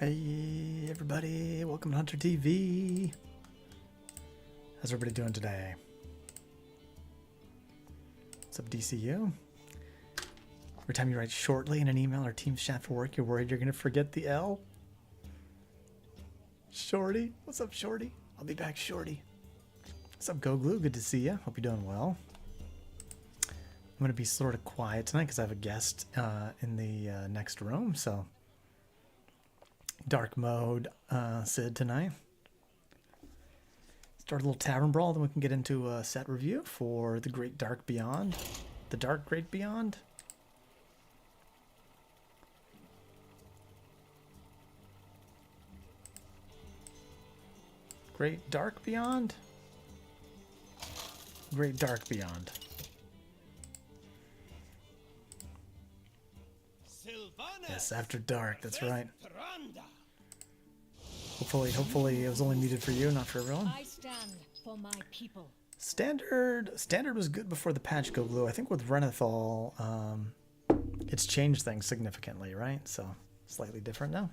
Hey everybody, welcome to Hunter TV. How's everybody doing today? What's up, DCU? Every time you write shortly in an email or Teams chat for work, you're worried you're gonna forget the L? Shorty? What's up, Shorty? I'll be back, Shorty. What's up, Go Glue? Good to see you. Hope you're doing well. I'm gonna be sort of quiet tonight because I have a guest in the next room, so dark mode Sid tonight. Start a little tavern brawl, then we can get into a set review for the Great Dark Beyond. The Dark Great Beyond. Great Dark Beyond? Great Dark Beyond. Yes, After Dark, that's right. Hopefully it was only muted for you, not for everyone. I stand for my people. Standard was good before the patch, Go Blue. I think with Renathal, it's changed things significantly, right? So slightly different now.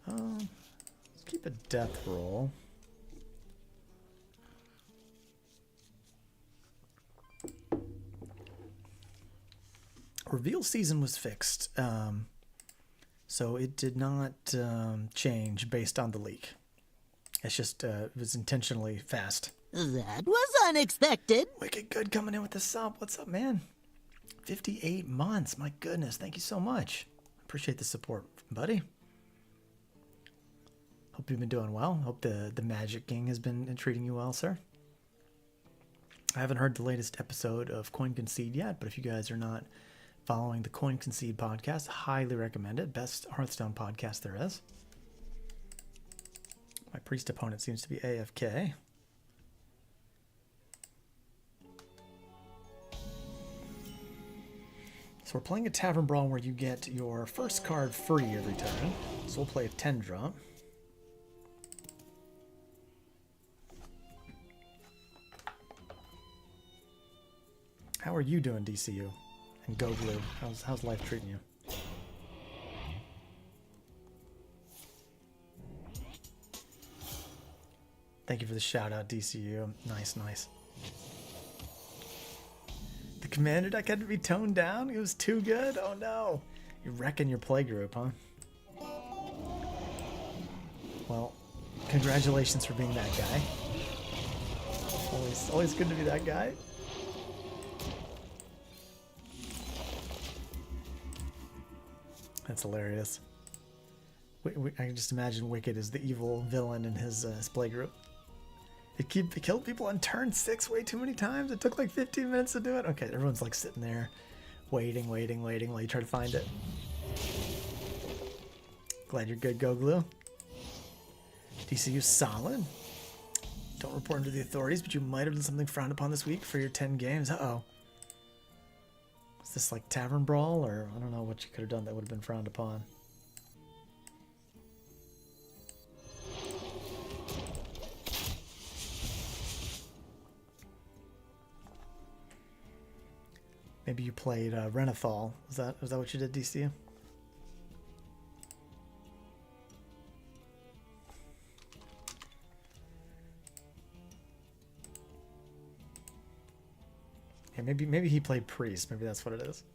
Let's keep a death roll. Reveal season was fixed, so it did not change based on the leak. It's just it was intentionally fast. That was unexpected. Wicked Good coming in with the sub. What's up, man? 58 months. My goodness, thank you so much. Appreciate the support, buddy. Hope you've been doing well. Hope the Magic King has been treating you well, sir. I haven't heard the latest episode of Coin Concede yet, but if you guys are not following the Coin Concede podcast, highly recommend it. Best Hearthstone podcast there is. My priest opponent seems to be AFK. So we're playing a Tavern Brawl where you get your first card free every turn. So we'll play a 10 drop. How are you doing, DCU? And Go Blue, how's life treating you? Thank you for the shout out, DCU. Nice. The commander deck had to be toned down? It was too good? Oh no. You're wrecking your play group, huh? Well, congratulations for being that guy. Always good to be that guy. That's hilarious. I can just imagine Wicked as the evil villain in his play group. It killed people on turn 6 way too many times. It took like 15 minutes to do it. Okay, everyone's like sitting there waiting while you try to find it. Glad you're good, Go Glue. DCU solid. Don't report him to the authorities, but you might have done something frowned upon this week for your 10 games. Uh-oh. Is this like Tavern Brawl, or I don't know what you could have done that would have been frowned upon. Maybe you played Renathal. Was that what you did, DCU? Yeah, maybe he played Priest. Maybe that's what it is.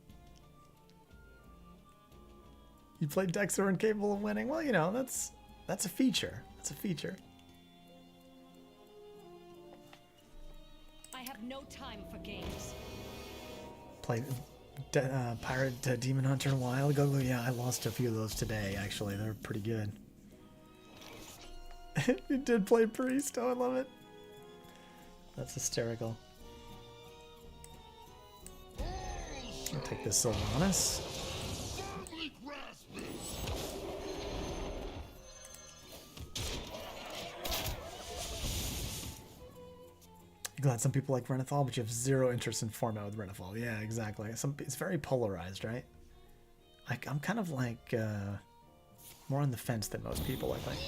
You played decks that are incapable of winning. Well, you know, that's a feature. That's a feature. I have no time for games. Played Pirate Demon Hunter a while ago. Yeah, I lost a few of those today, actually. They're pretty good. You did play Priest. Oh, I love it. That's hysterical. I'll take this Sylvanas. Glad some people like Renathal, but you have zero interest in format with Renathal. Yeah, exactly. It's very polarized, right? I'm kind of like more on the fence than most people, I think.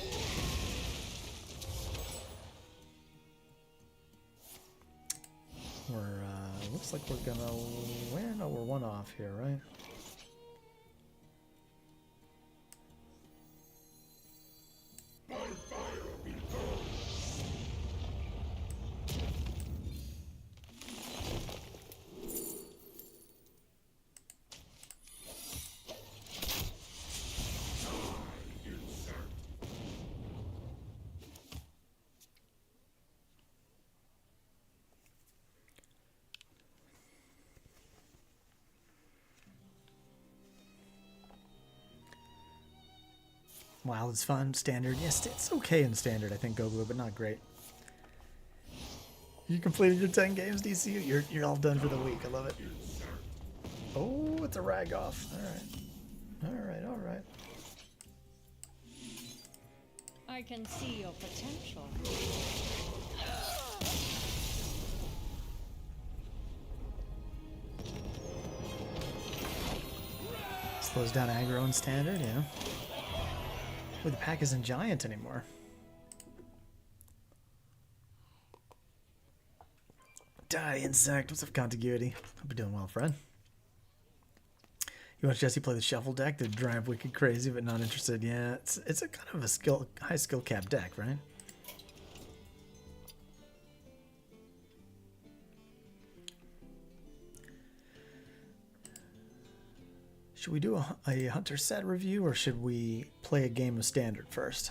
We're it looks like we're gonna win. Oh, we're one off here, right? Wild is fun. Standard, yes, it's okay in standard, I think, Goglu, but not great. You completed your 10 games, DC. You're all done for the week. I love it. Oh, it's a rag off. All right. All right. I can see your potential. Slows down aggro in standard, yeah. Oh, the pack isn't giant anymore. Die, insect. What's up, contiguity? Hope you're doing well, friend. You watch Jesse play the shuffle deck that drive wicked crazy, but not interested. Yeah, it's a kind of a high skill cap deck, right? Should we do a Hunter set review, or should we play a game of standard first?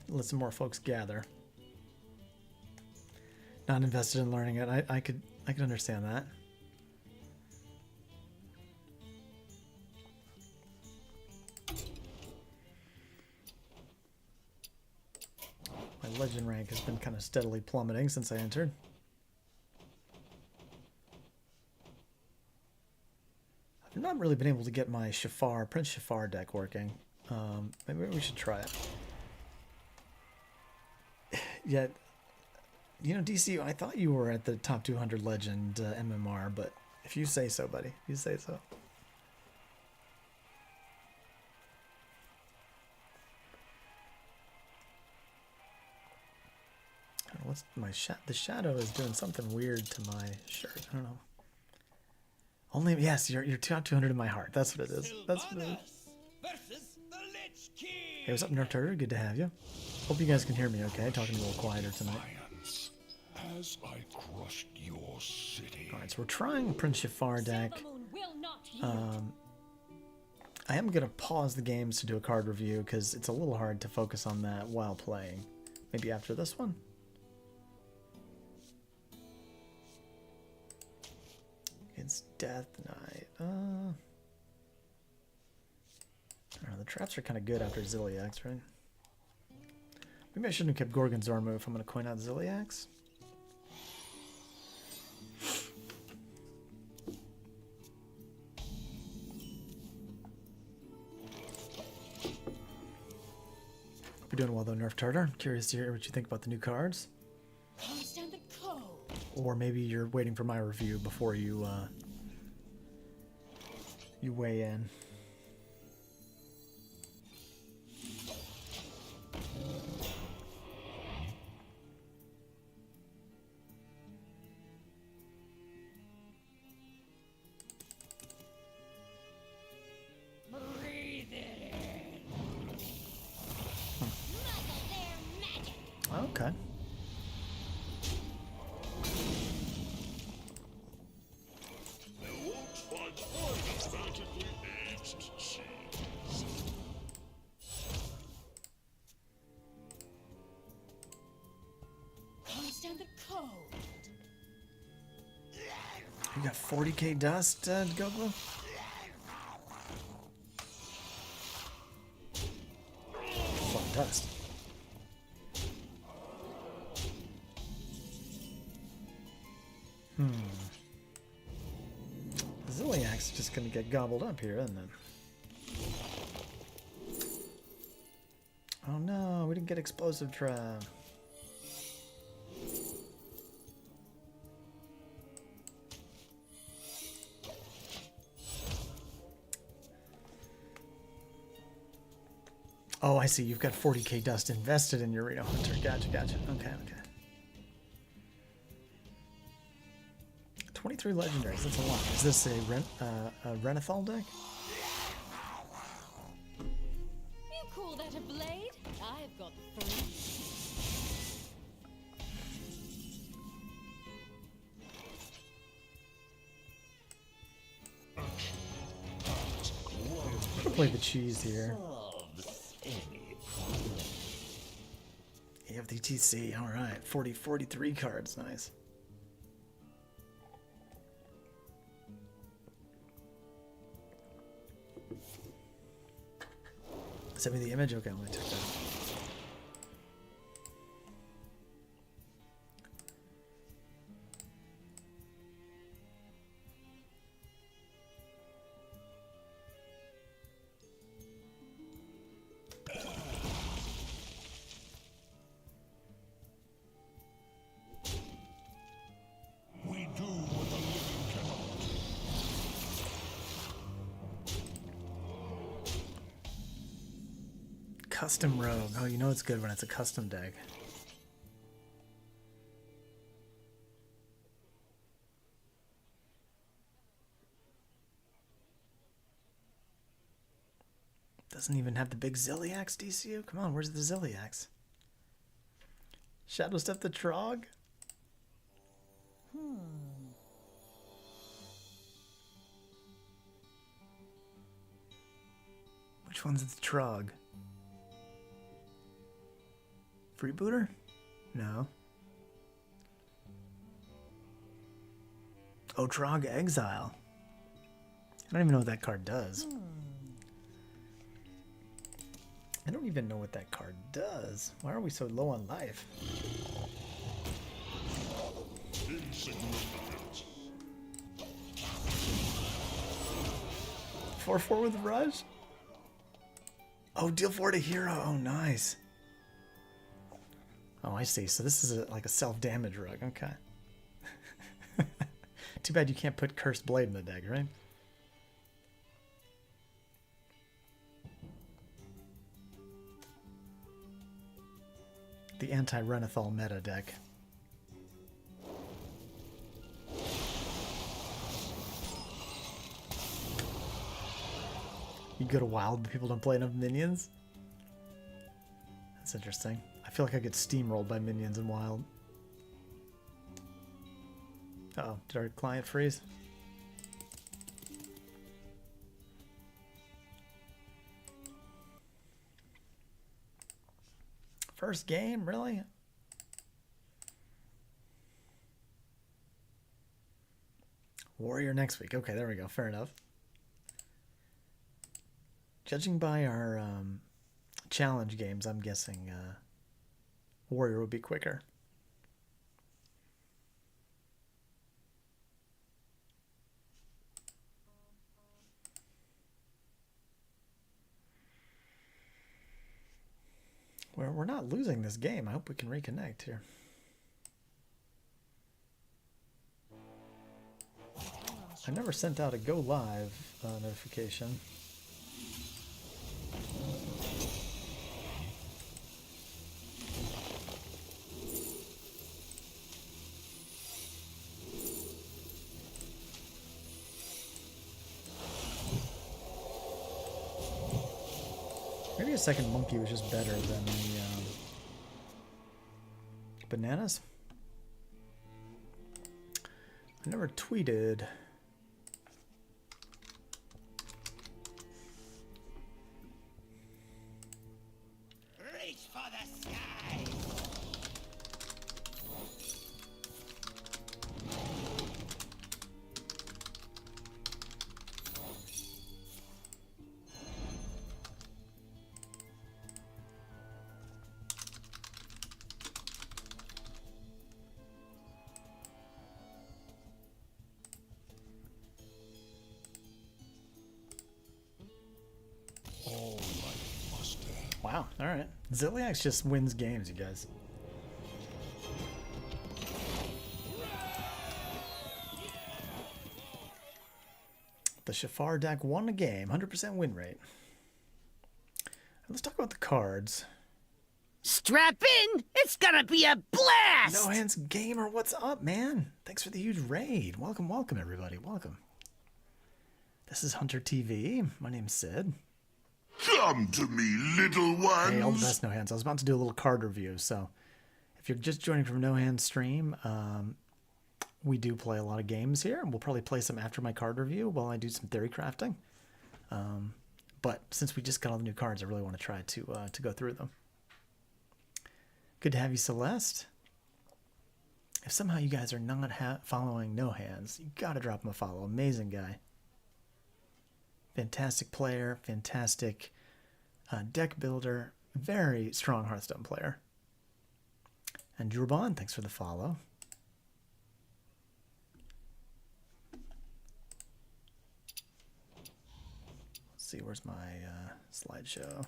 Let some more folks gather. Not invested in learning it. I could understand that. My legend rank has been kind of steadily plummeting since I entered. I've not really been able to get my Prince Shafar deck working. Maybe we should try it. Yet, you know, DC, I thought you were at the top 200 legend MMR, but if you say so, buddy, you say so. What's the shadow is doing something weird to my shirt. I don't know. Only, yes, you're top 200 in my heart. That's what it is. That's what it is. Hey, what's up, Nerf Turtle? Good to have you. Hope you guys can hear me okay. Talking a little quieter tonight. As I crushed your city. Alright, so we're trying Prince Shafar deck. I am going to pause the games to do a card review because it's a little hard to focus on that while playing. Maybe after this one? It's Death Knight. I don't know, the traps are kind of good after Ziliax, right? Maybe I shouldn't have kept Gorgonzormu if I'm going to coin out Ziliax. Hope you're doing well though, Nerf Tartar. Curious to hear what you think about the new cards. Stand the code. Or maybe you're waiting for my review before you you weigh in. Breathe it in. Okay. Stand the code. You got 40k dust, Goglu? Fun dust. Ziliax is just gonna get gobbled up here, isn't it? Oh no, we didn't get explosive trap. Oh, I see. You've got 40k dust invested in your Reno Hunter. Gotcha. Okay. 23 legendaries. That's a lot. Is this a Renathal deck? You call that a blade? I've got 3. I'm gonna play the cheese here. You have the TC. All right, 43 cards. Nice. Send me the image. Okay, let me check that. We do what the living cannot. Custom Rogue. Oh, you know it's good when it's a custom deck. Doesn't even have the big Zilliax DCU? Come on, where's the Zilliax? Shadow Step the Trog? Which one's the Trog? Freebooter? No. Oh, Trog Exile. I don't even know what that card does. I don't even know what that card does. Why are we so low on life? Insignificant. 4/4 with Rush? Oh, deal 4 to hero. Oh, nice. Oh, I see. So this is like a self-damage rug. Okay. Too bad you can't put Cursed Blade in the deck, right? The anti-Renathal meta deck. You go to Wild, but people don't play enough minions? That's interesting. I feel like I get steamrolled by minions in Wild. Uh-oh, did our client freeze? First game, really? Warrior next week. Okay, there we go. Fair enough. Judging by our challenge games, I'm guessing Warrior would be quicker. We're not losing this game. I hope we can reconnect here. I never sent out a go live notification. Maybe a second monkey was just better than the bananas. I never tweeted. Reach for the sky! All life must end. Wow, alright. Zilliax just wins games, you guys. The Shafar deck won a game, 100% win rate. Let's talk about the cards. Strap in! It's gonna be a blast! No Hands Gamer, what's up, man? Thanks for the huge raid. Welcome, welcome, everybody. Welcome. This is Hunter TV. My name's Sid. Come to me, little ones. Hey, all the best, No Hands. I was about to do a little card review, so if you're just joining from No Hands stream, we do play a lot of games here, and we'll probably play some after my card review while I do some theory crafting. But since we just got all the new cards, I really want to try to go through them. Good to have you, Celeste. If somehow you guys are not following No Hands, you gotta drop him a follow. Amazing guy. Fantastic player, fantastic deck builder, very strong Hearthstone player. And Drubon, thanks for the follow. Let's see, where's my slideshow?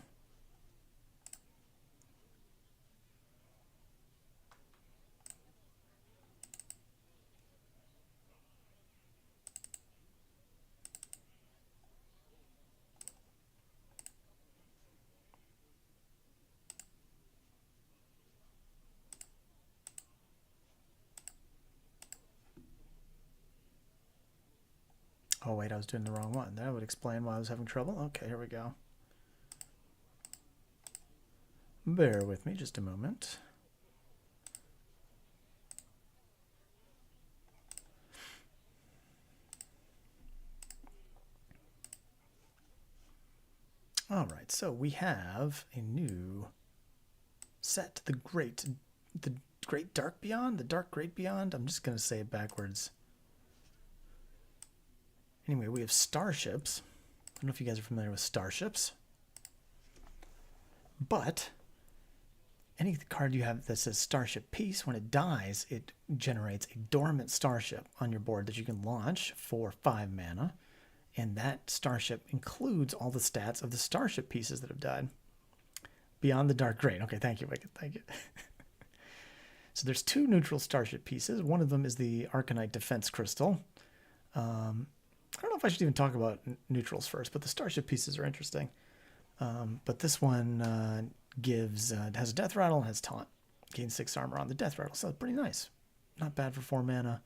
Oh wait, I was doing the wrong one. That would explain why I was having trouble. Okay, here we go. Bear with me just a moment. All right, so we have a new set, the Great Dark Beyond, the Dark Great Beyond. I'm just gonna say it backwards. Anyway, we have starships. I don't know if you guys are familiar with starships, but any card you have that says Starship Piece, when it dies, it generates a dormant starship on your board that you can launch for 5 mana, and that starship includes all the stats of the starship pieces that have died. Beyond the Dark Great. Okay, thank you, Wicked. Thank you. So there's 2 neutral starship pieces. One of them is the Arcanite Defense Crystal. I don't know if I should even talk about neutrals first, but the starship pieces are interesting. But this one has a death rattle and has taunt. Gains 6 armor on the death rattle, so it's pretty nice. Not bad for 4 mana.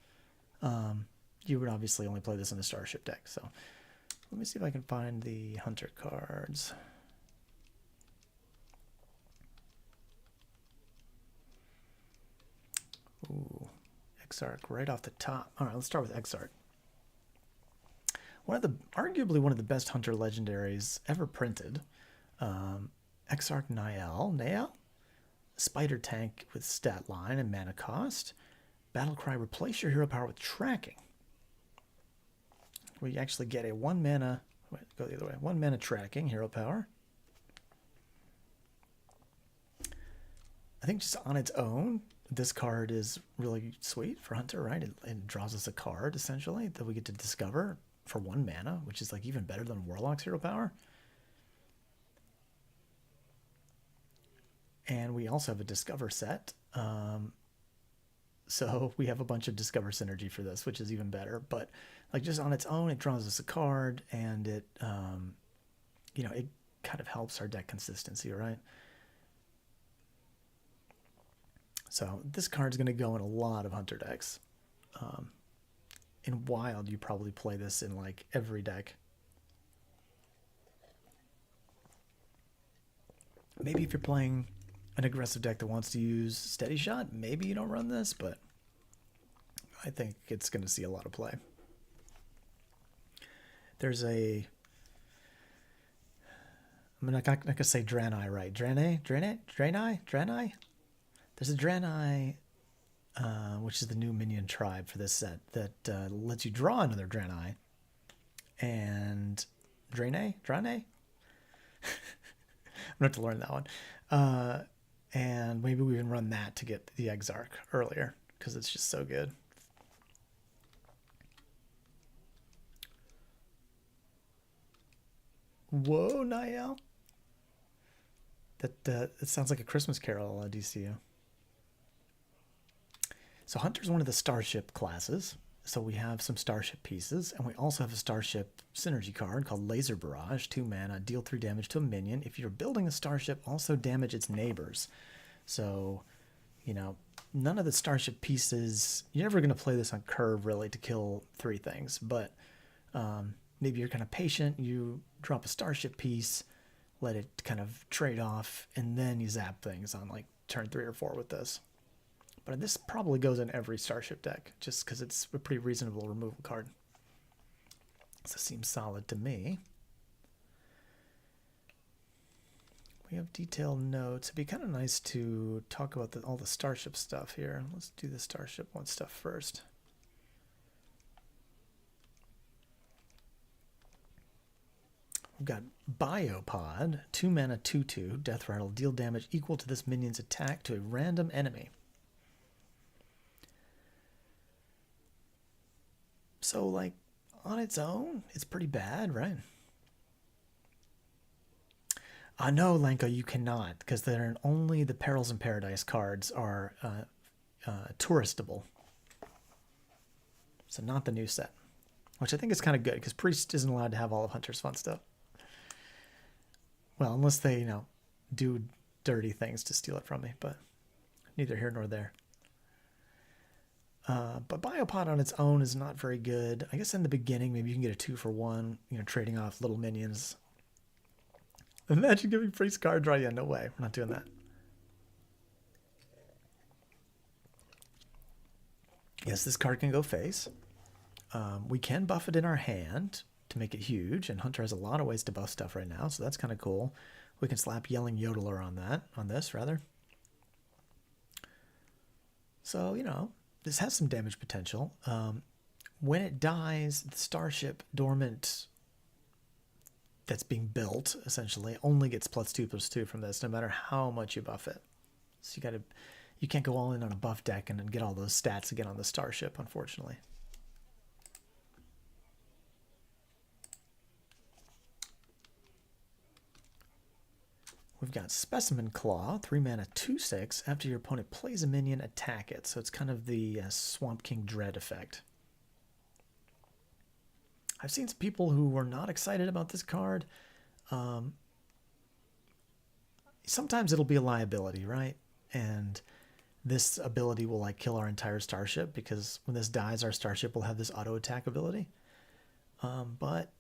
You would obviously only play this in the starship deck. So let me see if I can find the hunter cards. Ooh, Exarch right off the top. All right, let's start with Exarch. Arguably one of the best hunter legendaries ever printed. Exarch Nael, spider tank with stat line and mana cost. Battlecry, replace your hero power with tracking. We actually get a 1 mana, go the other way, 1 mana tracking hero power. I think just on its own, this card is really sweet for Hunter, right? It draws us a card essentially that we get to discover for 1 mana, which is like even better than Warlock's hero power. And we also have a Discover set. So we have a bunch of Discover synergy for this, which is even better. But like just on its own, it draws us a card, and it, it kind of helps our deck consistency, right? So this card's going to go in a lot of Hunter decks. In Wild, you probably play this in like every deck. Maybe if you're playing an aggressive deck that wants to use Steady Shot, maybe you don't run this, but I think it's going to see a lot of play. There's a... I'm not going to say Draenei, right? Draenei? There's a Draenei, which is the new minion tribe for this set, that lets you draw another Draenei. And Draenei? I'm going to have to learn that one. And maybe we can run that to get the Exarch earlier, because it's just so good. Whoa, Niall. That it sounds like a Christmas Carol, DCU. So Hunter's one of the starship classes. So we have some starship pieces, and we also have a starship synergy card called Laser Barrage, 2 mana, deal 3 damage to a minion. If you're building a starship, also damage its neighbors. So, you know, none of the starship pieces, you're never going to play this on curve really to kill 3 things, but maybe you're kind of patient, you drop a starship piece, let it kind of trade off, and then you zap things on like turn 3 or 4 with this. But this probably goes in every starship deck, just because it's a pretty reasonable removal card. So it seems solid to me. We have detailed notes. It'd be kind of nice to talk about all the starship stuff here. Let's do the starship one stuff first. We've got Biopod, 2 mana, 2/2, Death Rattle, deal damage equal to this minion's attack to a random enemy. So, like, on its own, it's pretty bad, right? No, Lanko, you cannot, because they're only the Perils in Paradise cards are touristable. So not the new set, which I think is kind of good, because Priest isn't allowed to have all of Hunter's fun stuff. Well, unless they, you know, do dirty things to steal it from me, but neither here nor there. But Biopod on its own is not very good. I guess in the beginning, maybe you can get a 2-for-1, you know, trading off little minions. Imagine giving Priest card draw. Yeah, no way. We're not doing that. Yes, this card can go face. We can buff it in our hand to make it huge, and Hunter has a lot of ways to buff stuff right now, so that's kind of cool. We can slap Yelling Yodeler on this, rather. So, you know, this has some damage potential. When it dies, the starship dormant that's being built, essentially, only gets +2/+2 from this, no matter how much you buff it. So you can't go all in on a buff deck and then get all those stats again on the starship, unfortunately. We've got Specimen Claw, 3 mana, 2/6. After your opponent plays a minion, attack it. So it's kind of the Swamp King Dread effect. I've seen some people who were not excited about this card. Sometimes it'll be a liability, right? And this ability will like kill our entire starship, because when this dies, our starship will have this auto attack ability. But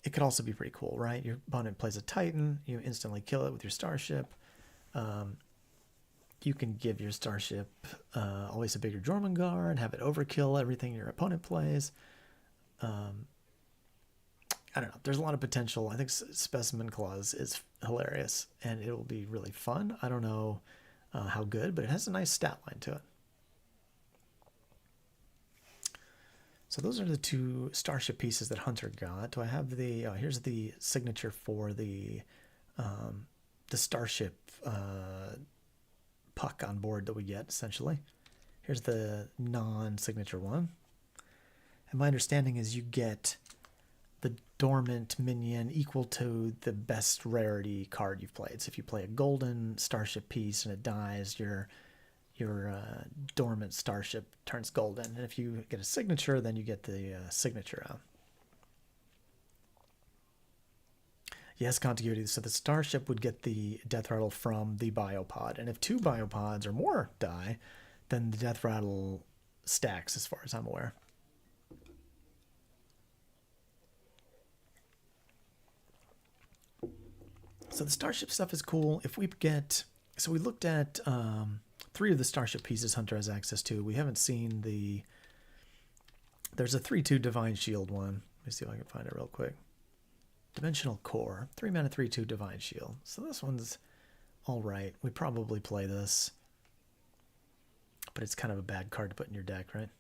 it could also be pretty cool, right? Your opponent plays a Titan, you instantly kill it with your starship. You can give your starship always a bigger Jormungand, have it overkill everything your opponent plays. I don't know. There's a lot of potential. I think Specimen Claws is hilarious, and it will be really fun. I don't know how good, but it has a nice stat line to it. So those are the 2 starship pieces that Hunter got. Do I have the... here's the signature for the starship puck on board that we get, essentially. Here's the non-signature one. And my understanding is you get the dormant minion equal to the best rarity card you've played. So if you play a golden starship piece and it dies, your dormant starship turns golden. And if you get a signature, then you get the signature out. Yes, contiguity. So the starship would get the death rattle from the biopod. And if 2 biopods or more die, then the death rattle stacks, as far as I'm aware. So the starship stuff is cool. If we get... So we looked at 3 of the starship pieces Hunter has access to. We haven't seen the... There's a 3/2 Divine Shield one. Let me see if I can find it real quick. Dimensional Core. 3 mana, 3/2 Divine Shield. So this one's alright. We'd probably play this. But it's kind of a bad card to put in your deck, right?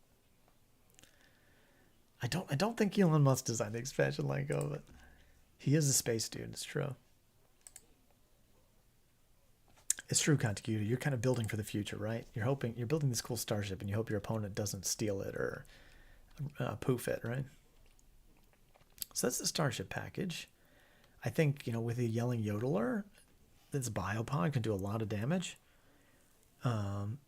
I don't think Elon Musk designed the expansion Lanko, but he is a space dude, it's true. It's true, Contiguity. You're kind of building for the future, right? You're building this cool starship, and you hope your opponent doesn't steal it or poof it, right? So that's the starship package. I think, you know, with the Yelling Yodeler, this biopod can do a lot of damage. And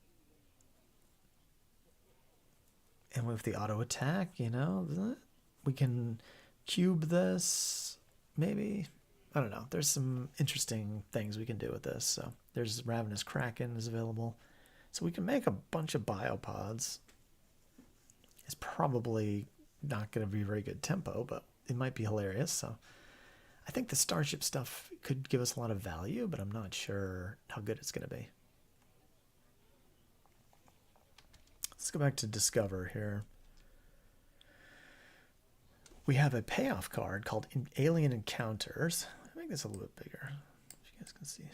with the auto attack, you know, we can cube this, maybe. I don't know. There's some interesting things we can do with this. So there's Ravenous Kraken is available. So we can make a bunch of biopods. It's probably not going to be very good tempo, but it might be hilarious. So I think the Starship stuff could give us a lot of value, but I'm not sure how good it's going to be. Let's go back to Discover here. We have a payoff card called Alien Encounters. I make this a little bit bigger, if you guys can see.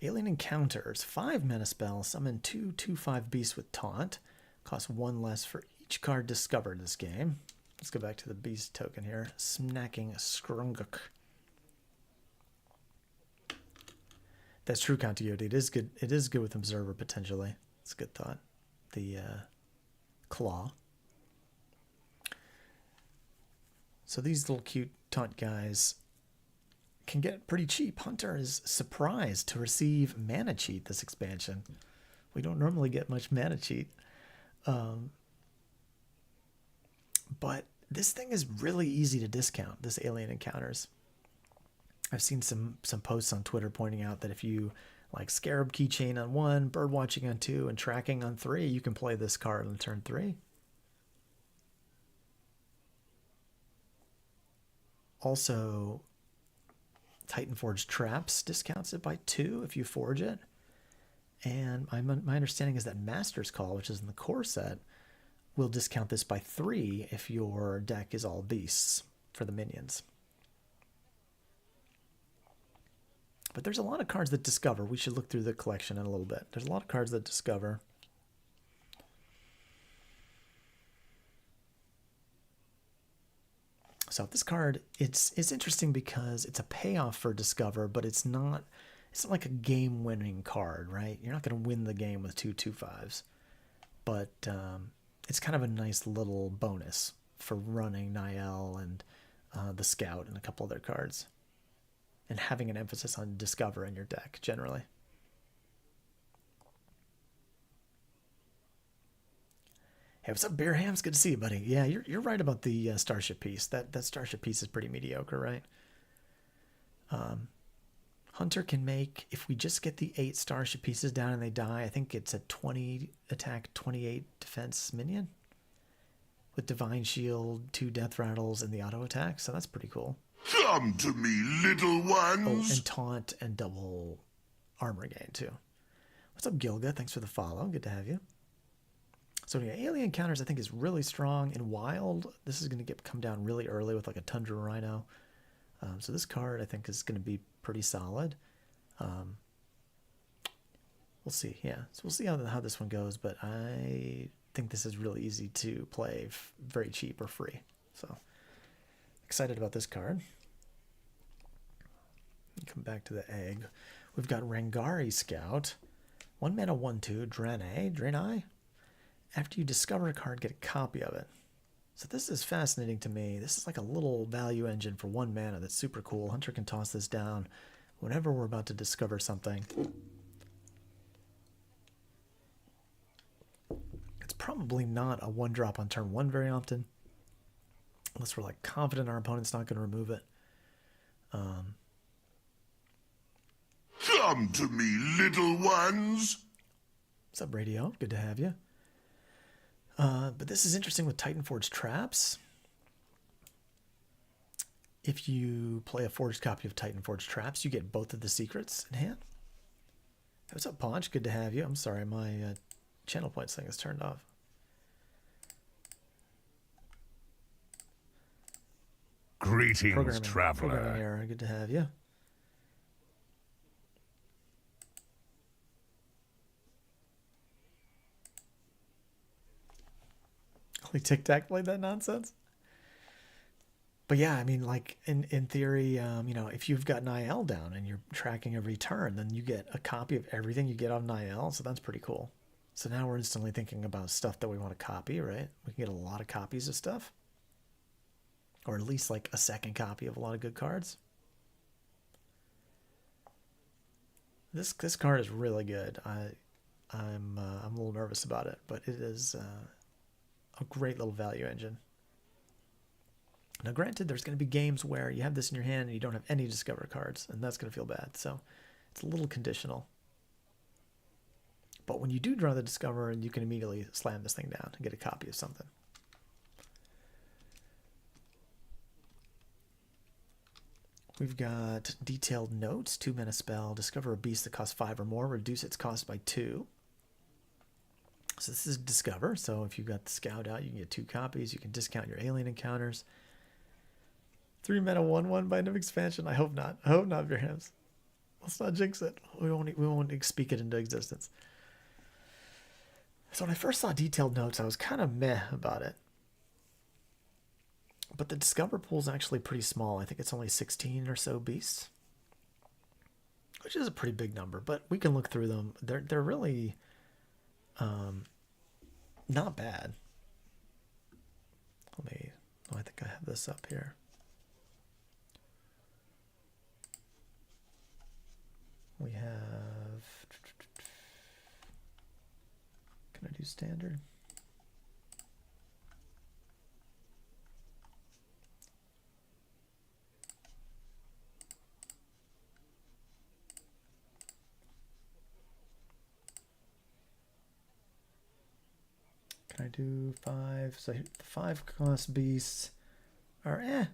Alien Encounters, 5 mana spell, summon 2/2/5 beasts with taunt. Costs 1 less for each card discovered this game. Let's go back to the beast token here. Snacking Skrunguk. That's true, Continuity. It is good. It is good with Observer potentially. It's a good thought. The Claw. So these little cute taunt guys can get pretty cheap. Hunter is surprised to receive Mana Cheat this expansion. We don't normally get much Mana Cheat. But this thing is really easy to discount, this Alien Encounters. I've seen some posts on Twitter pointing out that if you like Scarab Keychain on 1, Birdwatching on 2, and Tracking on 3, you can play this card on turn 3. Also, Titanforge Traps discounts it by 2 if you forge it. And my understanding is that Master's Call, which is in the core set, will discount this by 3 if your deck is all beasts for the minions. But there's a lot of cards that discover. We should look through the collection in a little bit. There's a lot of cards that discover. So this card, it's interesting because it's a payoff for Discover, but it's not like a game-winning card, right? You're not going to win the game with 2/2/5s, but it's kind of a nice little bonus for running Niall and the Scout and a couple other cards, and having an emphasis on Discover in your deck generally. Hey, what's up, Beer Hams? Good to see you, buddy. Yeah, you're right about the Starship piece. That Starship piece is pretty mediocre, right? Hunter can make, if we just get the 8 Starship pieces down and they die, I think it's a 20 attack, 28 defense minion with Divine Shield, 2 Death Rattles, and the auto attack. So that's pretty cool. Come to me, little Oh, ones. and taunt and double armor gain too. What's up, Gilga? Thanks for the follow. Good to have you. So yeah, Alien Encounters I think is really strong. In Wild, this is going to come down really early with like a Tundra Rhino. So this card I think is going to be pretty solid. We'll see. Yeah, so we'll see how this one goes. But I think this is really easy to play, very cheap or free. So excited about this card. Come back to the egg. We've got Rangari Scout. 1 mana, 1/2, Draenei. After you discover a card, get a copy of it. So this is fascinating to me. This is like a little value engine for 1 mana that's super cool. Hunter can toss this down whenever we're about to discover something. It's probably not a 1-drop on turn 1 very often, unless we're like confident our opponent's not going to remove it. Come to me, little ones. What's up, Radio? Good to have you. But this is interesting with Titanforge Traps. If you play a forged copy of Titanforge Traps, you get both of the secrets in hand. Hey, what's up, Paunch? Good to have you. I'm sorry, my channel points thing is turned off. Greetings, Programming traveler. error. Good to have you. Only Tic Tac played that nonsense. But yeah, I mean, like in theory, you know, if you've got Niall down and you're tracking every turn, then you get a copy of everything you get on Niall. So that's pretty cool. So now we're instantly thinking about stuff that we want to copy, right? We can get a lot of copies of stuff, or at least like a second copy of a lot of good cards. This card is really good. I'm a little nervous about it, but it is a great little value engine. Now, granted, there's going to be games where you have this in your hand and you don't have any Discover cards, and that's going to feel bad. So it's a little conditional. But when you do draw the Discover, you can immediately slam this thing down and get a copy of something. We've got Detailed Notes, 2-mana spell. Discover a beast that costs 5 or more. Reduce its cost by 2. So this is Discover. So if you've got the Scout out, you can get 2 copies. You can discount your alien encounters. 3-mana 1/1 Binding of Expansion. I hope not. I hope not, Virhams. Let's not jinx it. We won't speak it into existence. So when I first saw Detailed Notes, I was kind of meh about it. But the Discover pool is actually pretty small. I think it's only 16 or so beasts, which is a pretty big number. But we can look through them. They're really not bad. Let me. Oh, I think I have this up here. We have. Can I do standard? Can I do 5? So the 5 cost beasts are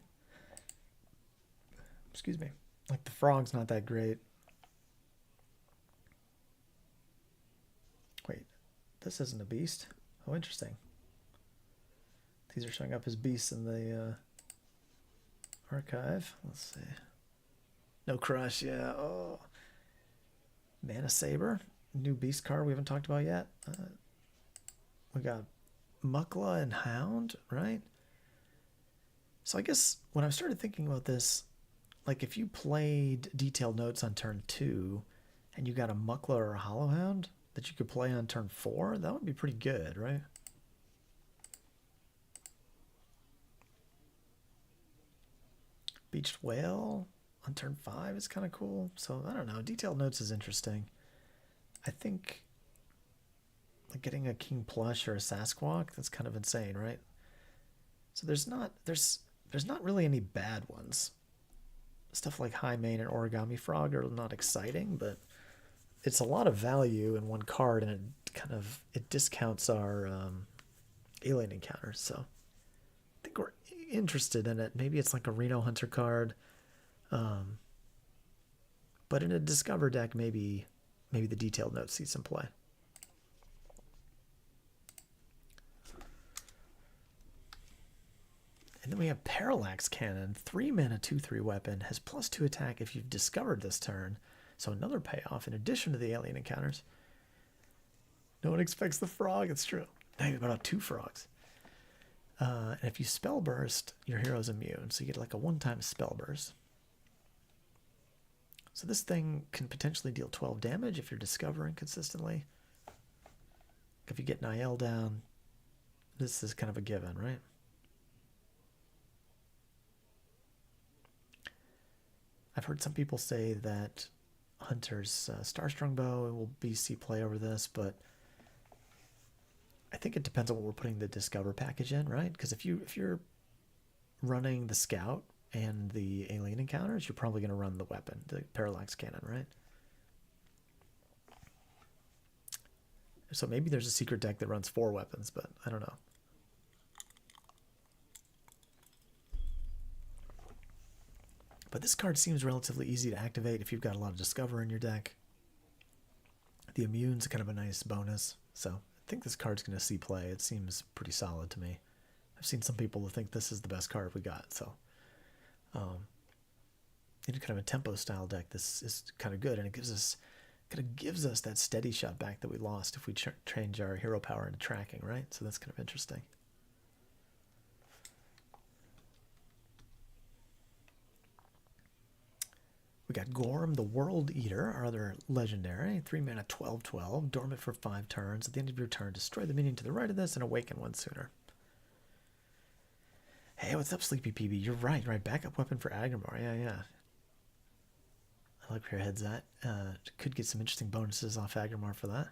excuse me. Like the frog's not that great. Wait, this isn't a beast. Oh, interesting. These are showing up as beasts in the archive. Let's see. No Crush, yeah. Oh, Mana Saber, new beast card we haven't talked about yet. We got Mukla and Hound, right? So I guess when I started thinking about this, like if you played Detailed Notes on turn 2 and you got a Mukla or a Hollow Hound that you could play on turn 4, that would be pretty good, right? Beached Whale on turn 5 is kind of cool. So I don't know. Detailed Notes is interesting. I think like getting a King Plush or a Sasquatch, that's kind of insane, right? So there's not really any bad ones. Stuff like High Mane and Origami Frog are not exciting, but it's a lot of value in one card, and it discounts our alien encounters. So I think we're interested in it. Maybe it's like a Reno Hunter card, but in a Discover deck, maybe the Detailed Notes see some play. And then we have Parallax Cannon, 3-mana 2/3 weapon, has +2 attack if you've discovered this turn. So another payoff in addition to the alien encounters. No one expects the frog, it's true. Now you've got 2 frogs. And if you spell burst, your hero's immune. So you get like a 1-time spell burst. So this thing can potentially deal 12 damage if you're discovering consistently. If you get Niall down, this is kind of a given, right? I've heard some people say that Hunter's Starstrung Bow will BC play over this, but I think it depends on what we're putting the Discover package in, right? Because if you're running the Scout and the alien encounters, you're probably going to run the weapon, the Parallax Cannon, right? So maybe there's a secret deck that runs 4 weapons, but I don't know. But this card seems relatively easy to activate if you've got a lot of Discover in your deck. The immune's kind of a nice bonus, so I think this card's going to see play. It seems pretty solid to me. I've seen some people who think this is the best card we got, so in kind of a tempo style deck, this is kind of good, and it gives us that steady shot back that we lost if we change our hero power into tracking, right? So that's kind of interesting. We got Gorm, the World Eater, our other legendary. 3-mana 12/12, dormant for 5 turns. At the end of your turn, destroy the minion to the right of this and awaken one sooner. Hey, what's up, Sleepy PB? You're right. Backup weapon for Agrimar. Yeah. I like where your head's at. Could get some interesting bonuses off Agrimar for that.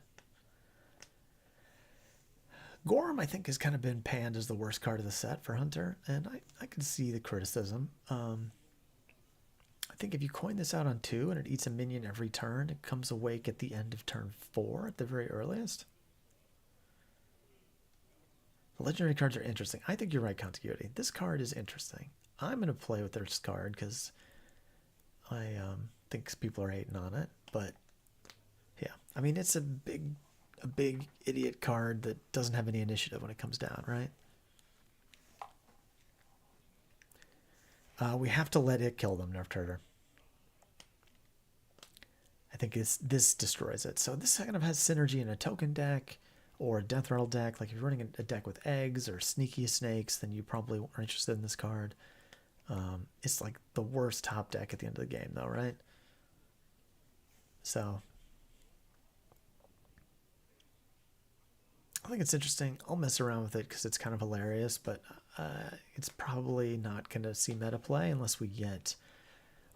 Gorm, I think, has kind of been panned as the worst card of the set for Hunter, and I can see the criticism. I think if you coin this out on 2 and it eats a minion every turn, it comes awake at the end of turn 4 at the very earliest. The legendary cards are interesting. I think you're right, Contiguity. This card is interesting. I'm going to play with this card because I think people are hating on it. But, yeah. I mean, it's a big idiot card that doesn't have any initiative when it comes down, right? We have to let it kill them, Nerf Turtle. I think this destroys it. So this kind of has synergy in a token deck or a Death Rattle deck. Like if you're running a deck with eggs or sneaky snakes, then you probably are interested in this card. It's like the worst top deck at the end of the game, though, right? So I think it's interesting. I'll mess around with it because it's kind of hilarious, but it's probably not going to see meta play unless we get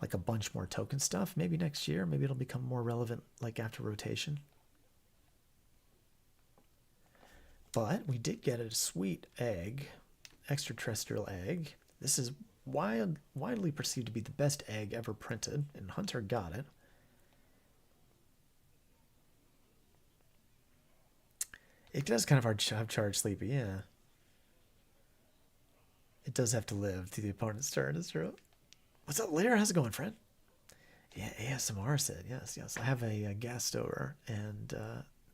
like a bunch more token stuff. Maybe next year. Maybe it'll become more relevant like after rotation. But we did get a sweet egg, extraterrestrial egg. This is widely perceived to be the best egg ever printed, and Hunter got it. It does kind of have charge sleepy, yeah. It does have to live to the opponent's turn, is true. What's up, Lear? How's it going, friend? Yeah, ASMR said, yes. I have a guest over, and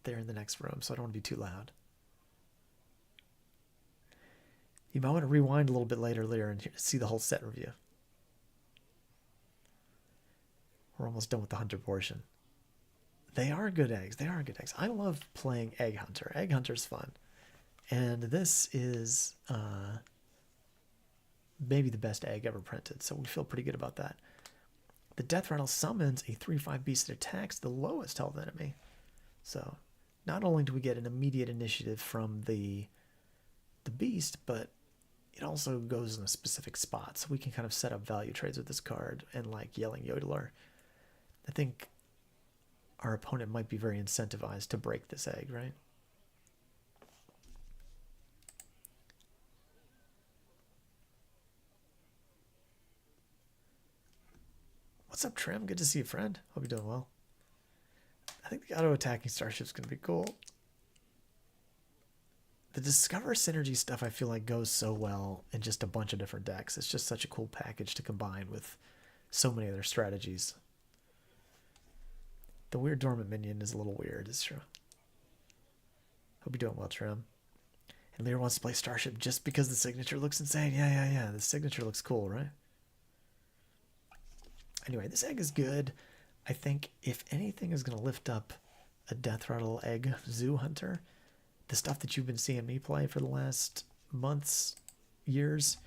they're in the next room, so I don't want to be too loud. You might want to rewind a little bit later, Lear, and see the whole set review. We're almost done with the Hunter portion. They are good eggs. I love playing Egg Hunter. Egg Hunter's fun. And this is maybe the best egg ever printed, so we feel pretty good about that. The Death Rattle summons a 3/5 beast that attacks the lowest health enemy. So not only do we get an immediate initiative from the beast, but it also goes in a specific spot, so we can kind of set up value trades with this card and like Yelling Yodeler. I think our opponent might be very incentivized to break this egg, right? What's up, Trim? Good to see you, friend. Hope you're doing well. I think the auto-attacking starship's going to be cool. The Discover Synergy stuff I feel like goes so well in just a bunch of different decks. It's just such a cool package to combine with so many other strategies. The weird dormant minion is a little weird, it's true. Hope you're doing well, Trim. And Lear wants to play Starship just because the signature looks insane. Yeah. The signature looks cool, right? Anyway, this egg is good. I think if anything is going to lift up a Death Rattle egg Zoo Hunter, the stuff that you've been seeing me play for the last months, years,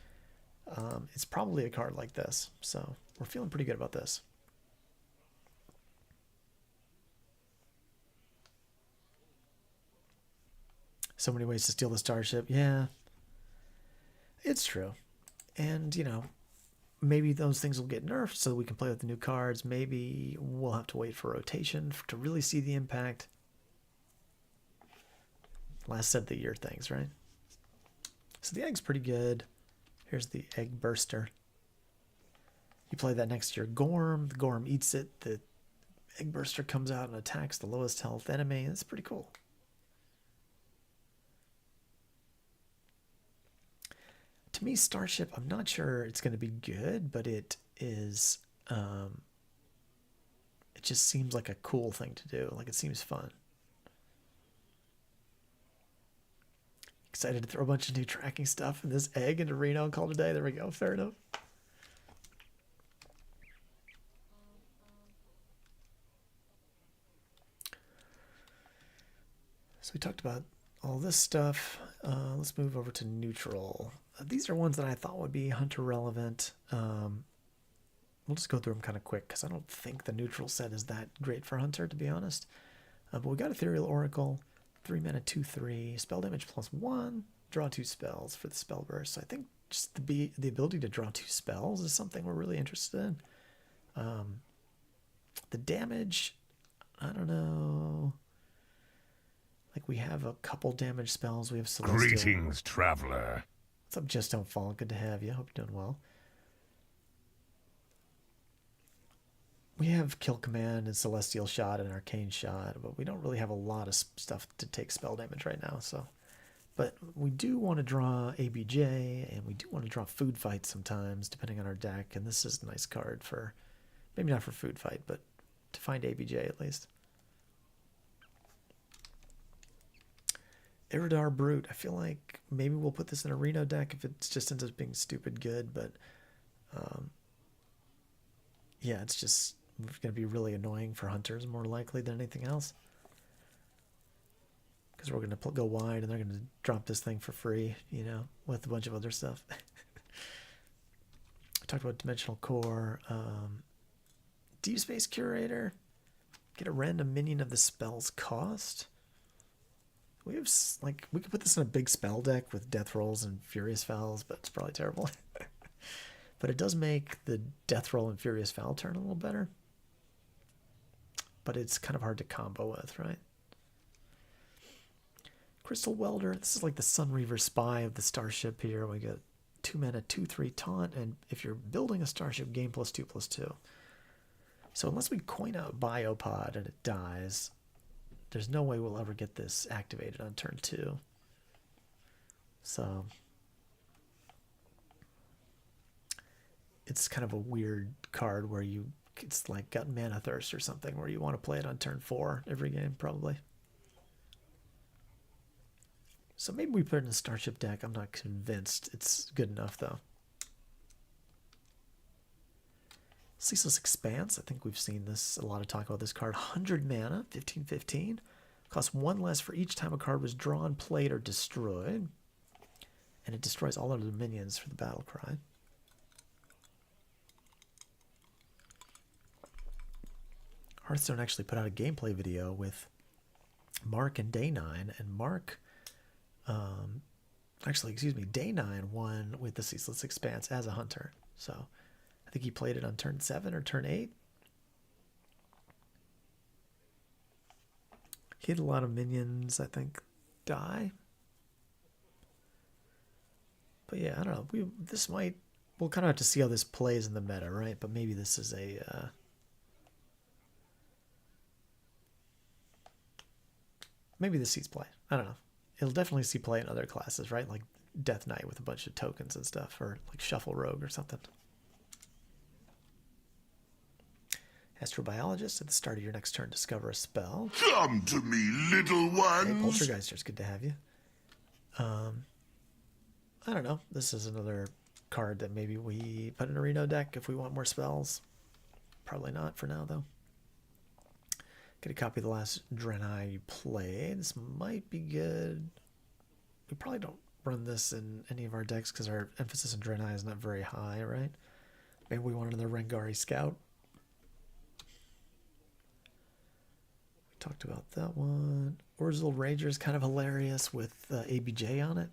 it's probably a card like this. So we're feeling pretty good about this. So many ways to steal the starship. Yeah, it's true. And, you know, maybe those things will get nerfed so we can play with the new cards. Maybe we'll have to wait for rotation to really see the impact. Last set of the year things, right? So the egg's pretty good. Here's the egg burster. You play that next to your Gorm. The Gorm eats it. The egg burster comes out and attacks the lowest health enemy. It's pretty cool. To me, Starship, I'm not sure it's going to be good, but it is, it just seems like a cool thing to do. Like, it seems fun. Excited to throw a bunch of new tracking stuff in this egg into Reno and call today. There we go. Fair enough. So we talked about all this stuff. Let's move over to neutral. These are ones that I thought would be Hunter relevant. We'll just go through them kind of quick because I don't think the neutral set is that great for Hunter, to be honest. But we got Ethereal Oracle, 3 mana, 2/3, spell damage +1, draw 2 spells for the spell burst. So I think just the ability to draw 2 spells is something we're really interested in. The damage, I don't know. Like We have a couple damage spells. We have Celestial. Greetings, traveler. What's up, Just Don't Fall? Good to have you. Hope you're doing well. We have Kill Command and Celestial Shot and Arcane Shot, but we don't really have a lot of stuff to take spell damage right now. So, but we do want to draw ABJ, and we do want to draw Food Fight sometimes, depending on our deck. And this is a nice card for, maybe not for Food Fight, but to find ABJ at least. Iridar Brute. I feel like maybe we'll put this in a Reno deck if it just ends up being stupid good, but yeah, it's just going to be really annoying for hunters more likely than anything else. Because we're going to go wide and they're going to drop this thing for free, you know, with a bunch of other stuff. I talked about Dimensional Core. Deep Space Curator. Get a random minion of the spell's cost. We have, like, we could put this in a big spell deck with Death Rolls and Furious Fouls, but it's probably terrible. But it does make the Death Roll and Furious Foul turn a little better. But it's kind of hard to combo with, right? Crystal Welder. This is like the Sunreaver Spy of the Starship here. We get 2 mana, 2/3 taunt, and if you're building a Starship, gain +2/+2. So unless we coin out Biopod and it dies, there's no way we'll ever get this activated on turn 2. So it's kind of a weird card where it's like got Mana Thirst or something where you want to play it on turn 4 every game probably. So maybe we put it in a Starship deck. I'm not convinced it's good enough though. Ceaseless Expanse. I think we've seen this, a lot of talk about this card. 100 mana, 15/15. Costs 1 less for each time a card was drawn, played, or destroyed. And it destroys all other minions for the battle cry. Hearthstone actually put out a gameplay video with Mark and Day9, and Mark, Day9 won with the Ceaseless Expanse as a hunter. So I think he played it on turn 7 or turn 8. He had a lot of minions, I think, die. But yeah, I don't know. We'll kind of have to see how this plays in the meta, right? But maybe this is a maybe this sees play. I don't know. It'll definitely see play in other classes, right? Like Death Knight with a bunch of tokens and stuff, or like Shuffle Rogue or something. Astrobiologist, at the start of your next turn, discover a spell. Come to me, little ones. Hey, Poltergeister's good to have you. I don't know. This is another card that maybe we put in a Reno deck if we want more spells. Probably not for now, though. Get a copy of the last Draenei you played. This might be good. We probably don't run this in any of our decks because our emphasis on Draenei is not very high, right? Maybe we want another Rengari Scout. Talked about that one. Orzel Rager is kind of hilarious with ABJ on it.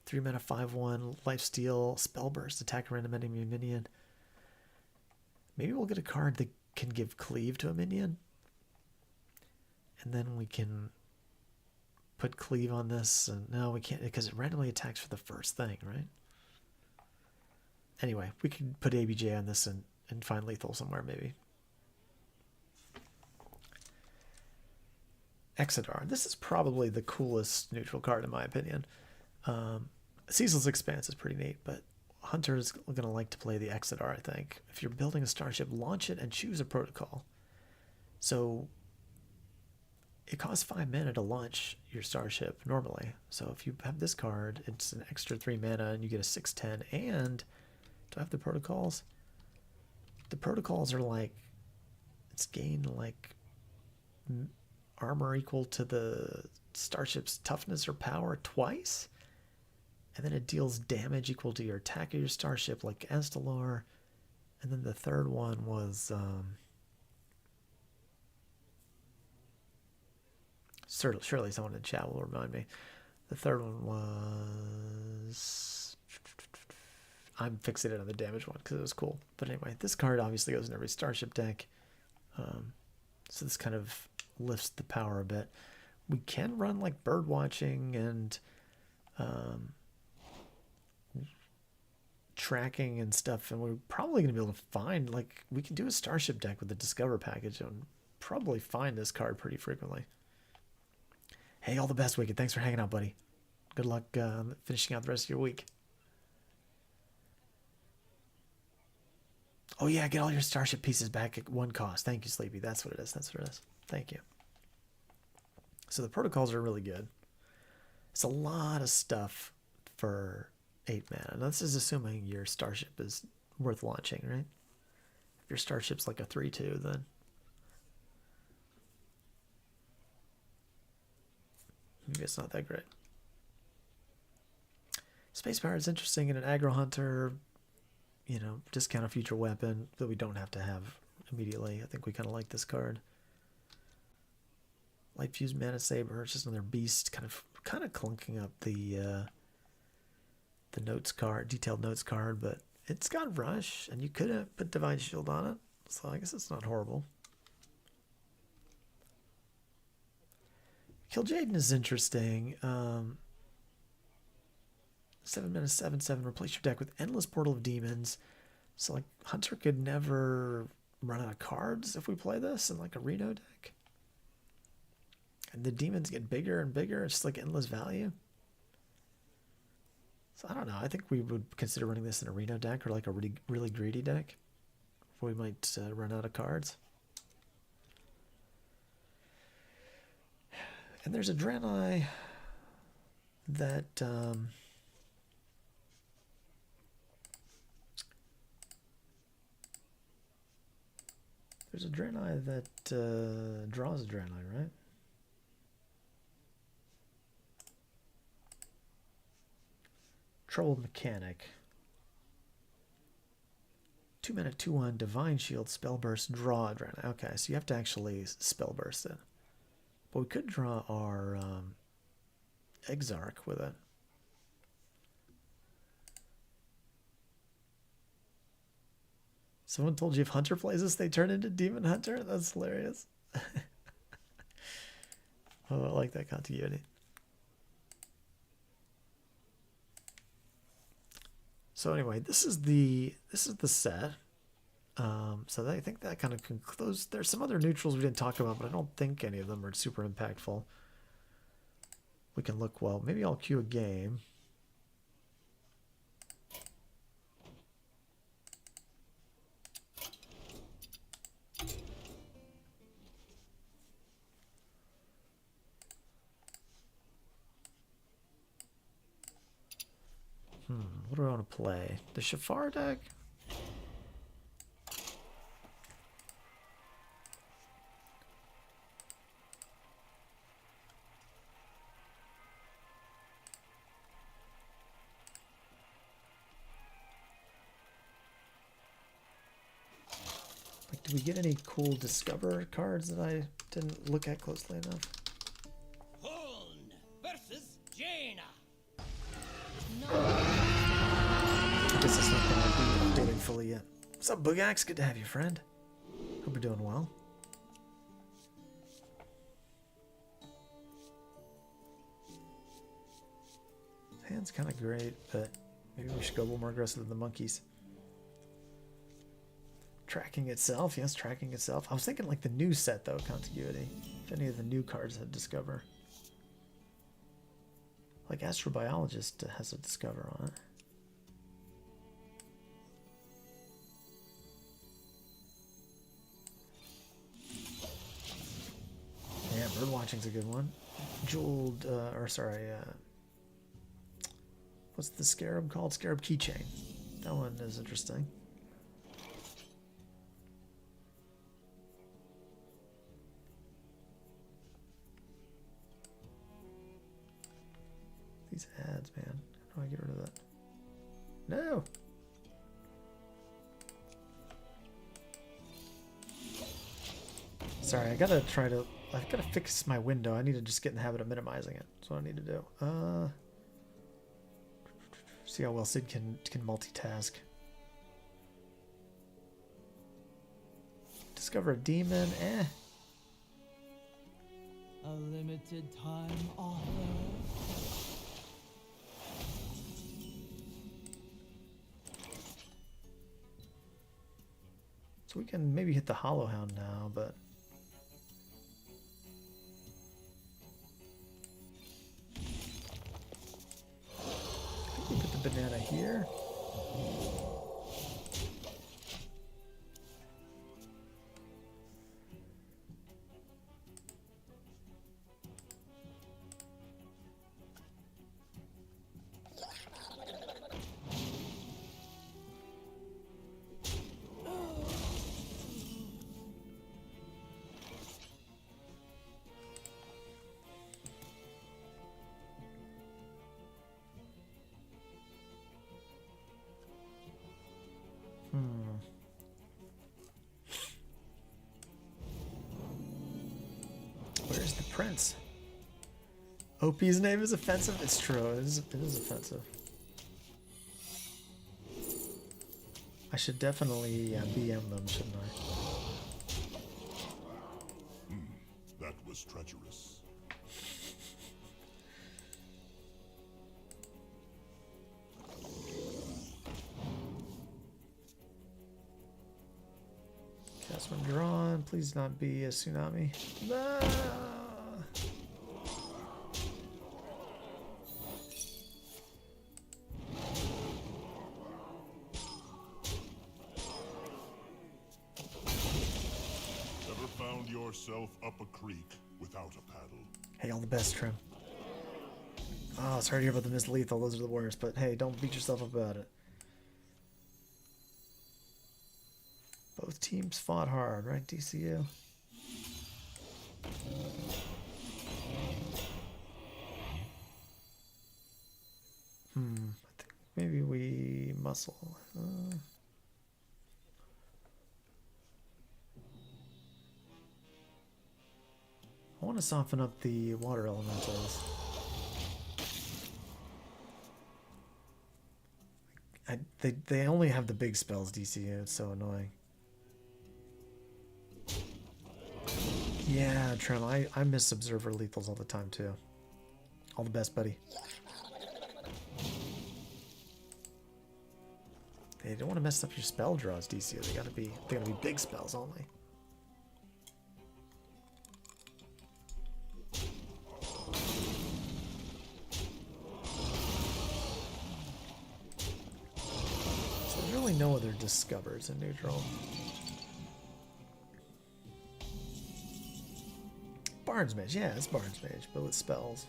3 mana, 5/1, Lifesteal, Spellburst, attack a random enemy minion. Maybe we'll get a card that can give Cleave to a minion. And then we can put Cleave on this. And no, we can't because it randomly attacks for the first thing, right? Anyway, we can put ABJ on this and find lethal somewhere maybe. Exodar. This is probably the coolest neutral card in my opinion. Ceaseless Expanse is pretty neat, but Hunter's going to like to play the Exodar, I think. If you're building a Starship, launch it and choose a protocol. So it costs 5 mana to launch your Starship normally. So if you have this card, it's an extra 3 mana and you get a 6/10. And do I have the protocols? The protocols are like, it's gain like armor equal to the Starship's toughness or power twice, and then it deals damage equal to your attack of your Starship like Astalor, and then the third one was surely someone in chat will remind me. The third one was, I'm fixated on the damage one because it was cool, but anyway, this card obviously goes in every Starship deck, so this kind of lifts the power a bit. we can run like bird watching and tracking and stuff, and we're probably going to be able to find, like, we can do a starship deck with the Discover package and probably find this card pretty frequently. Hey, all the best, Wicked. Thanks for hanging out, buddy. Good luck finishing out the rest of your week. Oh yeah, get all your starship pieces back at one cost. Thank you, Sleepy. That's what it is. That's what it is. Thank you. So the protocols are really good. It's a lot of stuff for 8 mana. Now, this is assuming your starship is worth launching, right? If your starship's like a 3/2, then maybe it's not that great. Space Power is interesting in an aggro hunter, you know, discount a future weapon that we don't have to have immediately. I think we kind of like this card. Light Fuse Mana Saber, it's just another beast, kind of clunking up the notes card, detailed notes card, but it's got Rush, and you could have put Divine Shield on it, so I guess it's not horrible. Kil'jaeden is interesting. 7 mana, 7/7. Replace your deck with Endless Portal of Demons. So like Hunter could never run out of cards if we play this in like a Reno deck. And the demons get bigger and bigger. It's just like endless value. So I don't know. I think we would consider running this in a Reno deck or like a really, really greedy deck. We might run out of cards. And there's a Draenei that draws a Draenei, right? Troubled Mechanic. 2 mana, 2/1, Divine Shield, Spellburst, draw a Draenei. Okay, so you have to actually Spellburst it. But we could draw our Exarch with it. Someone told you if Hunter plays this, they turn into Demon Hunter? That's hilarious. Oh, I like that continuity. So anyway, this is the set. So I think that kind of concludes. There's some other neutrals we didn't talk about, but I don't think any of them are super impactful. We can look, well, maybe I'll queue a game. What do I want to play? The Shafar deck? Like, do we get any cool Discover cards that I didn't look at closely enough? Huln versus Jaina. I guess it's not going to be updated fully yet. What's up, Boogax? Good to have you, friend. Hope you're doing well. Hand's kind of great, but maybe we should go a little more aggressive than the monkeys. Tracking itself, yes, tracking itself. I was thinking like the new set though, Contiguity. If any of the new cards had Discover. Like Astrobiologist has a Discover on it. Yeah, Birdwatching's a good one. Jeweled, what's the Scarab called? Scarab Keychain. That one is interesting. These ads, man. How do I get rid of that? No! Sorry, I've got to fix my window. I need to just get in the habit of minimizing it. That's what I need to do. See how well Sid can multitask. Discover a demon, A limited time offer. So we can maybe hit the Hollow Hound now, but I think we put the banana here. Where's the prince? OP's name is offensive? It's true, it is offensive. I should definitely BM them, shouldn't I? That was treacherous. Cast one drawn. Please not be a tsunami. Ah! Ever found yourself up a creek without a paddle? Hey, all the best, Trim. Oh, sorry to hear about the Miss Lethal. Those are the worst. But hey, don't beat yourself up about it. Both teams fought hard, right, DCU? I think maybe we muscle. I want to soften up the water elementals. They only have the big spells, DCU. It's so annoying. Yeah, Trem, I miss Observer Lethals all the time, too. All the best, buddy. They don't want to mess up your spell draws, DCU. They gotta be big spells only. So there's really no other discovers in neutral. Barnes Mage, yeah, it's Barnes Mage, but with spells.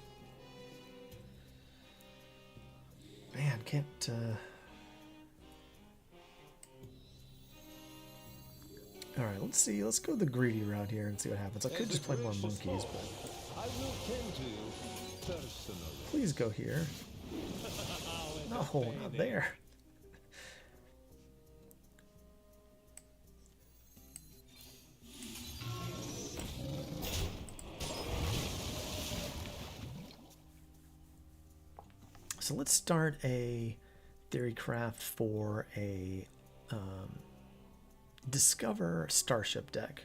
Man, can't, Alright, let's see, let's go the greedy route here and see what happens. I could just play more monkeys, but... I will tend to you personally. Please go here. No, not there. So let's start a theory craft for a Discover Starship deck.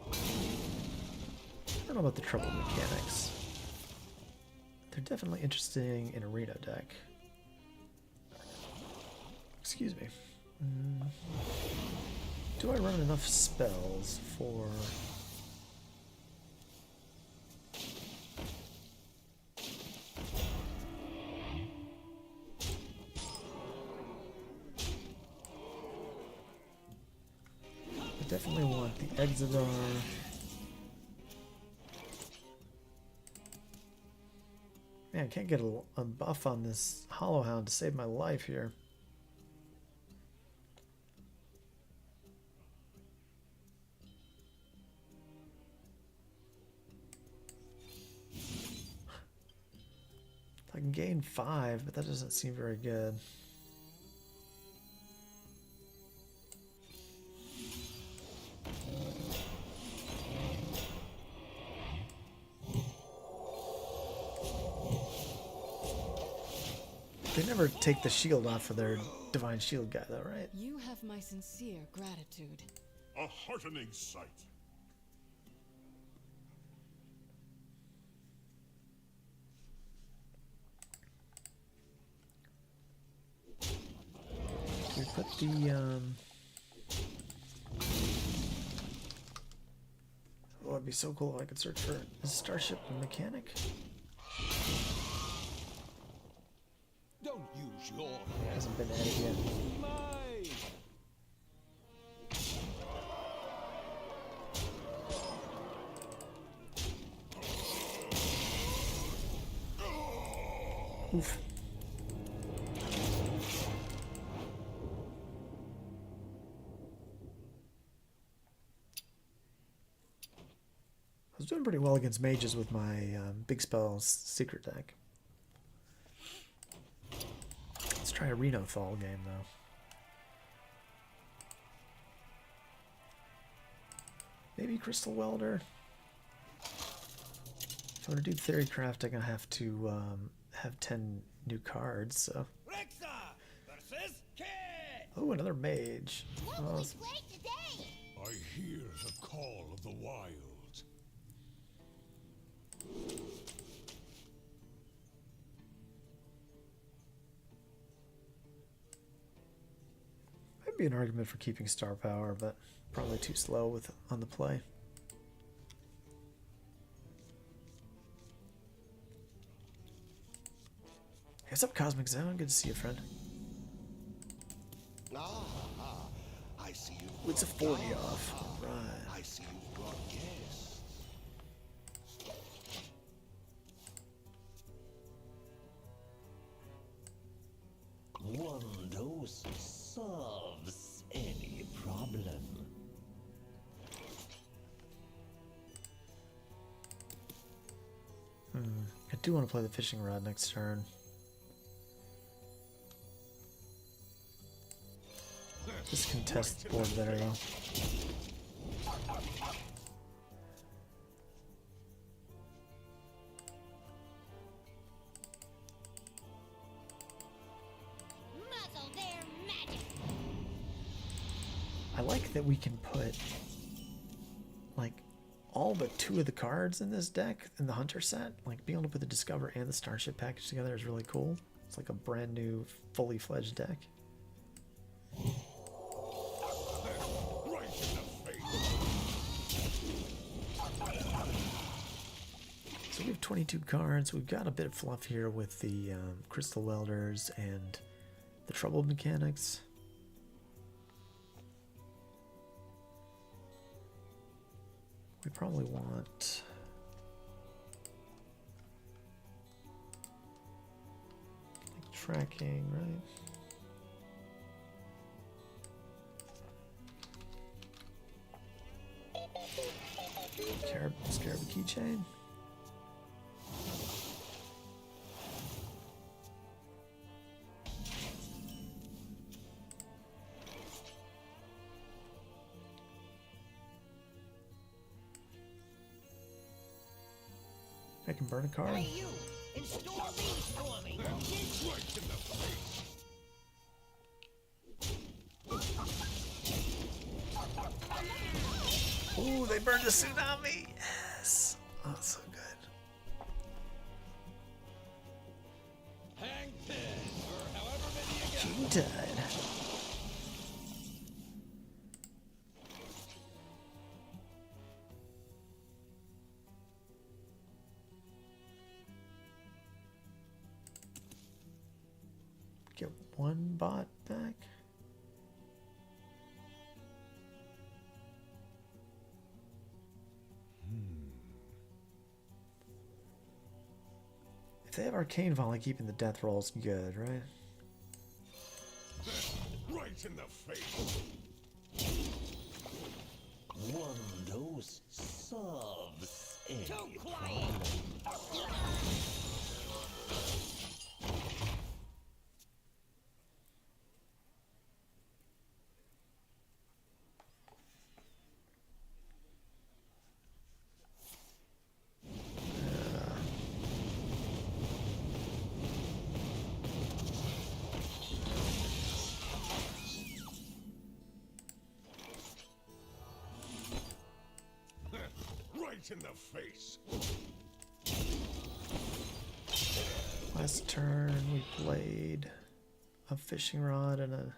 I don't know about the trouble mechanics. They're definitely interesting in a Reno deck. Excuse me. Do I run enough spells for... Definitely want the Exodar. Man, I can't get a buff on this Hollow Hound to save my life here. I can gain 5, but that doesn't seem very good. They never take the shield off of their Divine Shield guy, though, right? You have my sincere gratitude. A heartening sight. We put the oh, it'd be so cool if I could search for a starship mechanic. Don't use your It hasn't been added yet. mine. Oof. I was doing pretty well against mages with my big spells secret deck. Let's try a Reno Thal game though. Maybe Crystal Welder. If I'm gonna do Theorycraft, I'm gonna have to have 10 new cards. So, Rexa versus Kid. oh, another mage. What Well, will we it's- play today? I hear the call of the wild. might be an argument for keeping star power, but probably too slow with on the play. Hey, what's up, Cosmic Zone? Good to see you, friend. I see you. It's a 40 off. All right. I see you've brought guests. One dose solves any problem. I do want to play the fishing rod next turn. Just contest board better though. Muzzle their magic. I like that we can put like all but 2 of the cards in this deck in the Hunter set. Like being able to put the Discover and the Starship package together is really cool. It's like a brand new, fully fledged deck. Right in the face. So we have 22 cards. We've got a bit of fluff here with the Crystal Welders and the Troubled Mechanics. We probably want... like tracking, right? Scarab keychain. I can burn a card. Hey, you! Install me, Stormy! Right in the face. Ooh, they burned a tsunami. Yes. Oh, that's so good. Hang 10 or however many you got. King Tide. Get 1 bot back. If they have Arcane Volley, keeping the death rolls good, right? Right in the face. One dose solves any Too quiet. right in the face. Last turn we played a fishing rod and a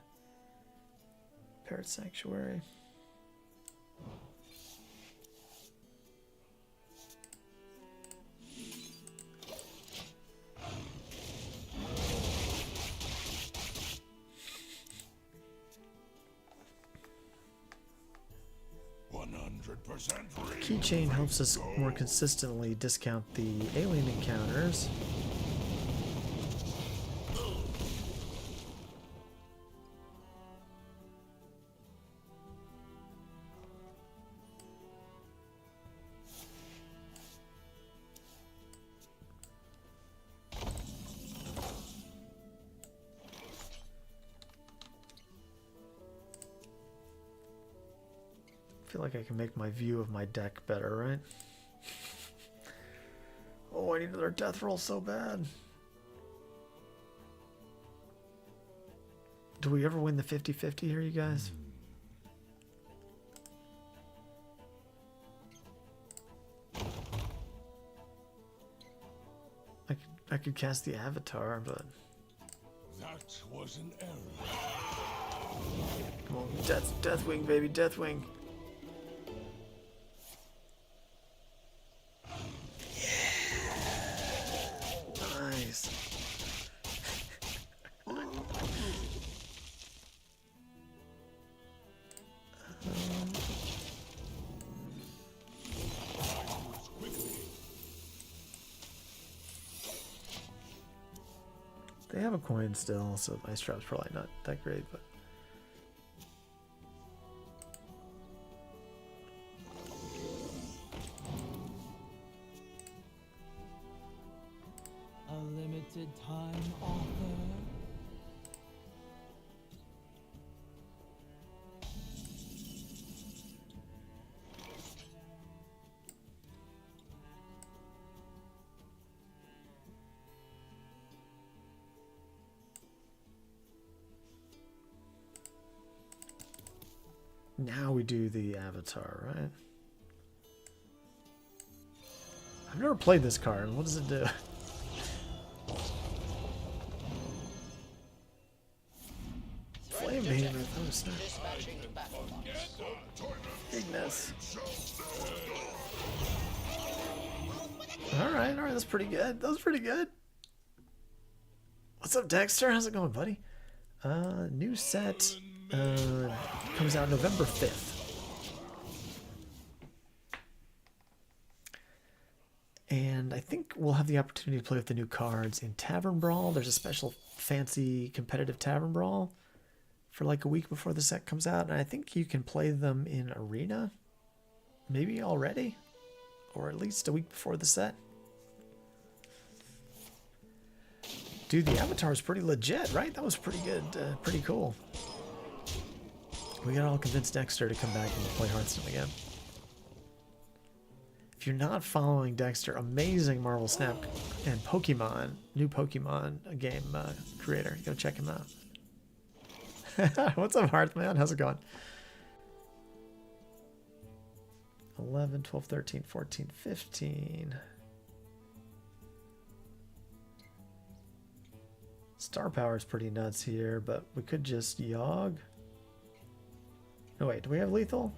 parrot sanctuary. Keychain helps us more consistently discount the alien encounters. I feel like I can make my view of my deck better, right? Oh, I need another death roll so bad. Do we ever win the 50-50 here, you guys? I could cast the Avatar, but... That was an error. Come on, Deathwing, baby, Deathwing. Nice. They have a coin still, so Ice Drop's probably not that great, but... A limited time offer. Now we do the Avatar, right? I've never played this card. What does it do? Flame Behemoth. Oh, snap. Ignis. Alright, that's pretty good. That was pretty good. What's up, Dexter? How's it going, buddy? New set comes out November 5th. And I think we'll have the opportunity to play with the new cards in Tavern Brawl. There's a special fancy competitive Tavern Brawl for like a week before the set comes out. And I think you can play them in Arena, maybe already, or at least a week before the set. Dude, the Avatar is pretty legit, right? That was pretty good, pretty cool. We got all convinced Dexter to come back and play Hearthstone again. If you're not following Dexter, amazing Marvel Snap and Pokemon, new Pokemon game creator. Go check him out. What's up, Hearthman? How's it going? 11, 12, 13, 14, 15. Star Power is pretty nuts here, but we could just Yogg. No, wait, do we have lethal?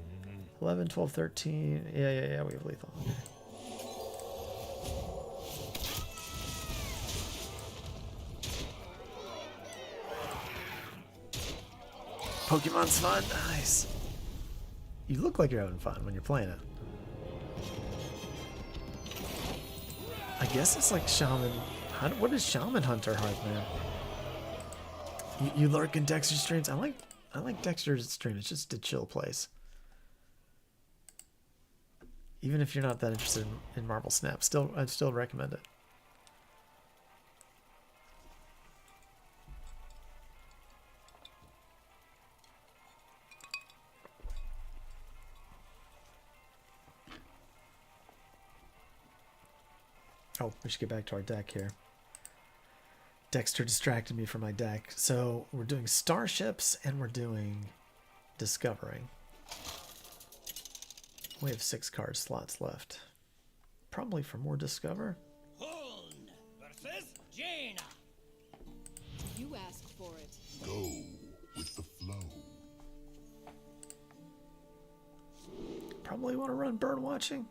11, 12, 13. Yeah, we have lethal. Okay. Pokemon's fun. Nice. You look like you're having fun when you're playing it. I guess it's like Shaman. What is Shaman Hunter Hearthman? You lurk in Dexter's streams. I like Dexter's stream. It's just a chill place. Even if you're not that interested in Marvel Snap, I'd still recommend it. Oh, we should get back to our deck here. Dexter distracted me from my deck. So we're doing Starships and we're doing Discovering. We have 6 card slots left. Probably for more Discover. Huln versus Jaina. You asked for it. Go with the flow. Probably want to run Bird Watching.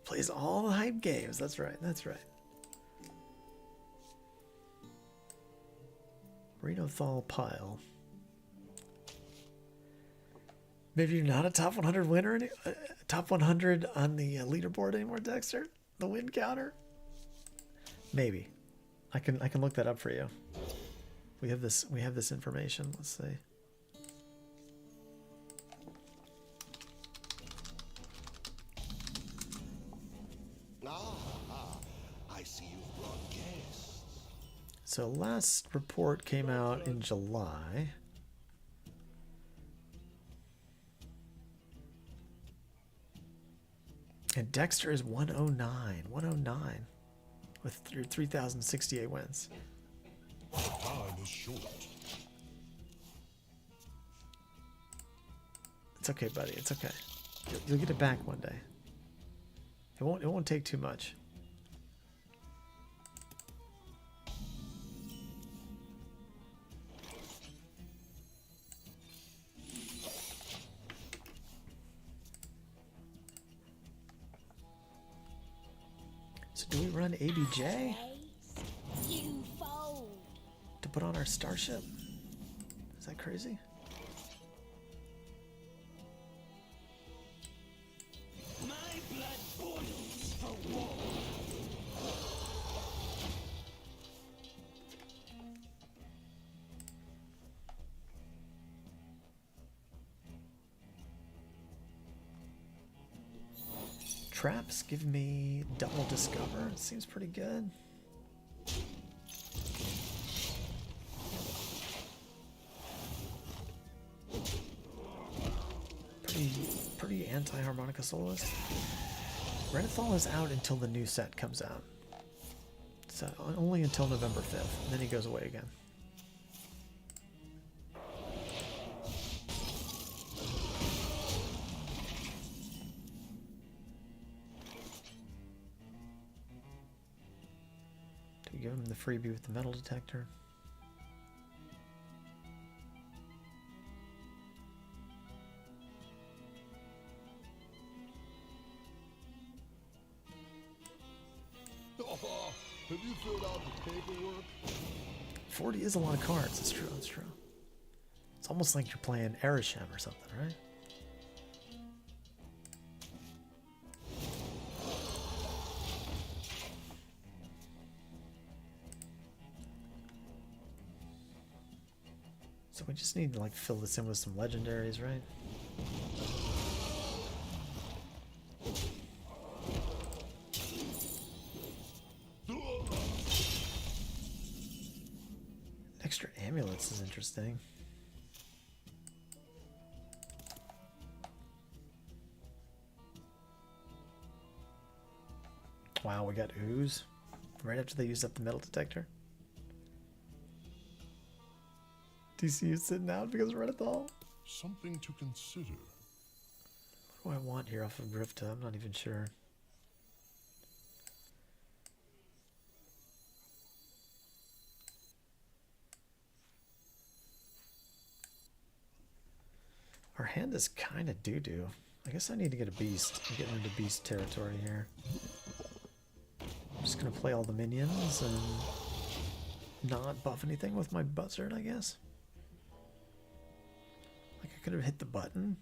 Plays all the hype games. That's right. That's right. Renothal Pile. Maybe you're not a top 100 winner, top 100 on the leaderboard anymore, Dexter. The win counter. Maybe, I can look that up for you. We have this information. Let's see. I see you've brought guests. So last report came out in July. And Dexter is 109. 109 with 3,068 wins. Time is short. It's okay, buddy. It's okay. You'll get it back one day. It won't take too much. So do we run ABJ You fold. to put on our starship? Is that crazy? My blood boils for war. Traps give me double discover. It seems pretty good. Pretty anti-harmonica soloist. Renethal is out until the new set comes out. So only until November 5th, and then he goes away again. Do we give him the freebie with the metal detector? Oh, have you filled out the paperwork? 40 is a lot of cards. It's true. It's true. It's almost like you're playing Erisham or something, right? So we just need to like fill this in with some legendaries, right? Extra amulets is interesting. Wow, we got ooze right after they used up the metal detector. DCU sitting out because of Renethal. Something to consider. What do I want here off of Grifta? I'm not even sure. Our hand is kind of doo-doo. I guess I need to get a beast. I'm getting into beast territory here. I'm just going to play all the minions and not buff anything with my buzzard, I guess. Like I could have hit the button.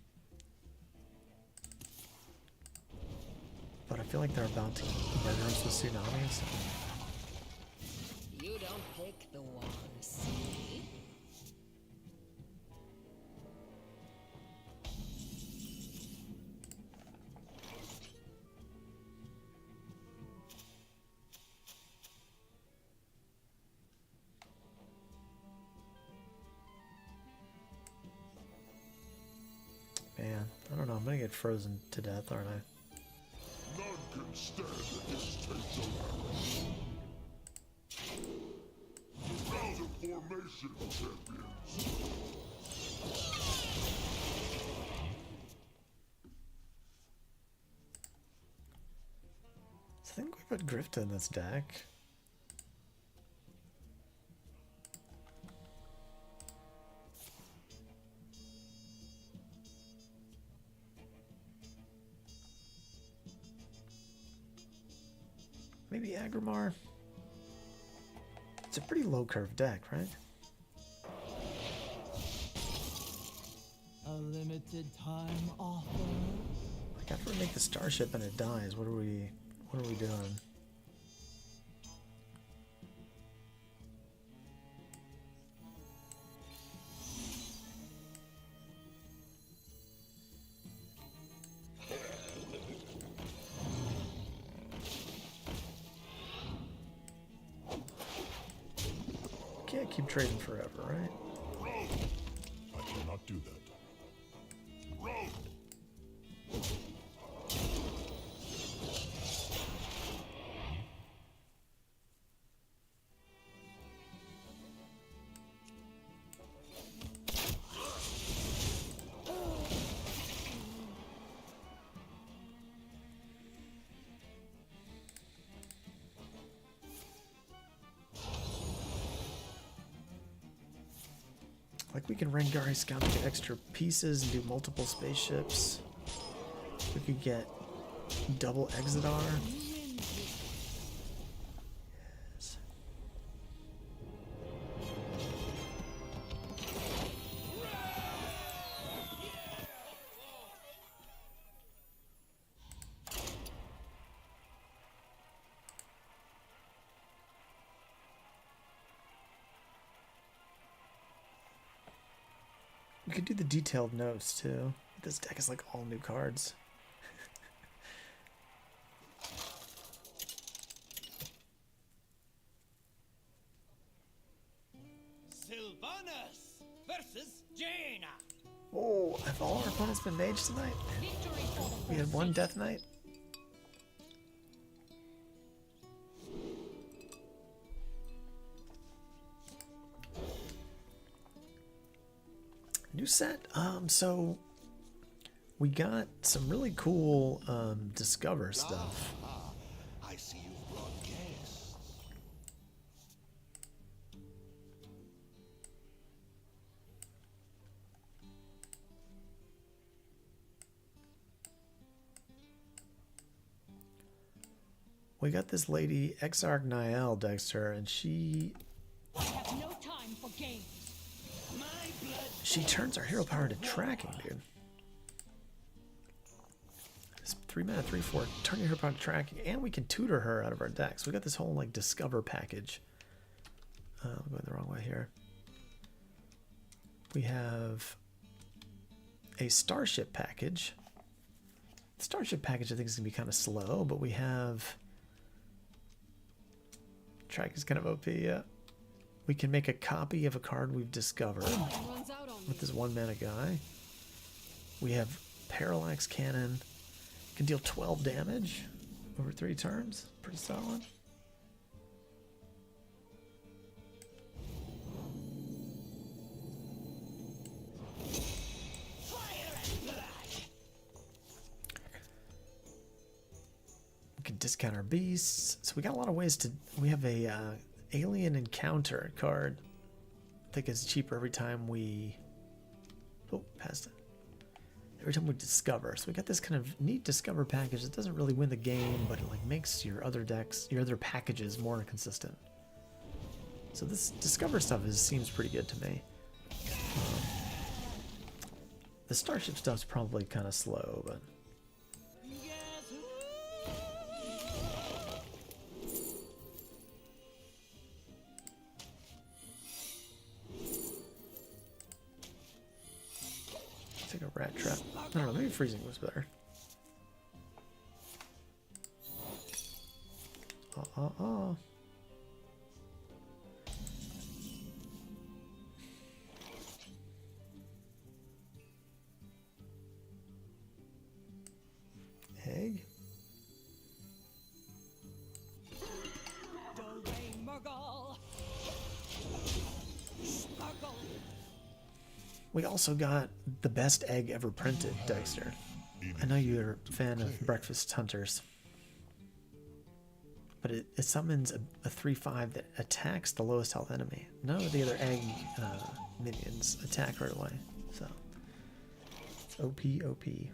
But I feel like they're about to murder us with tsunamis. You don't pick the one, see? Man, I don't know. I'm gonna get frozen to death, aren't I? None can stand the dictates of Round of formation, champions. put Grifta in this deck. Maybe Agrimar. It's a pretty low curve deck, right? A limited time offer. Like after we make the starship and it dies, what are we doing? Can't keep trading forever, right? I cannot do that. Road! Like we can Rengari Scout to get extra pieces and do multiple spaceships. We could get double Exodar. Yes. We could do the detailed notes too. This deck is like all new cards. Sylvanas versus Jaina. Oh, have all our opponents been mage tonight? Victory for the We had one Death Knight. New set. So we got some really cool Discover stuff. I see you've brought guests. We got this lady, Exarch Niall Dexter, and she I have no time for games. She turns our hero power to tracking, dude. It's 3 mana, 3/4. Turn your hero power to tracking, and we can tutor her out of our decks. We got this whole like Discover package. I'm going the wrong way here. We have a Starship package. The Starship package I think is gonna be kind of slow, but we have track is kind of OP. Yeah, we can make a copy of a card we've discovered. Runs out on me. With this 1 mana guy. We have Parallax Cannon. Can deal 12 damage over 3 turns. Pretty solid. We can discount our beasts. So we got a lot of ways to... We have a Alien Encounter card. I think it's cheaper every time we... Oh, passed it. Every time we discover. So we got this kind of neat discover package that doesn't really win the game, but it like makes your other decks, your other packages more consistent. So this discover stuff seems pretty good to me. The Starship stuff's probably kind of slow, but... Take a rat trap. I don't know, maybe freezing was better. Egg. Doreen Murgle. Sparkle. We also got the best egg ever printed, Dexter. I know you're a fan of Breakfast Hunters. But it summons a 3/5 that attacks the lowest health enemy. None of the other egg minions attack right away. So it's OP, OP.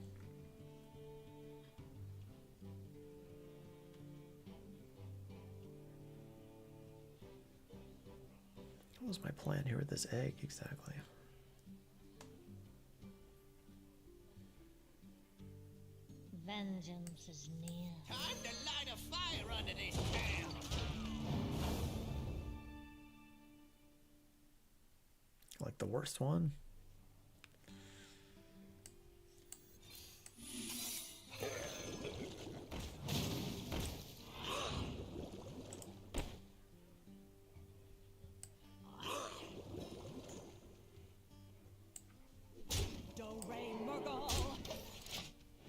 What was my plan here with this egg exactly? Vengeance is near. Time to light a fire under this town. Like the worst one?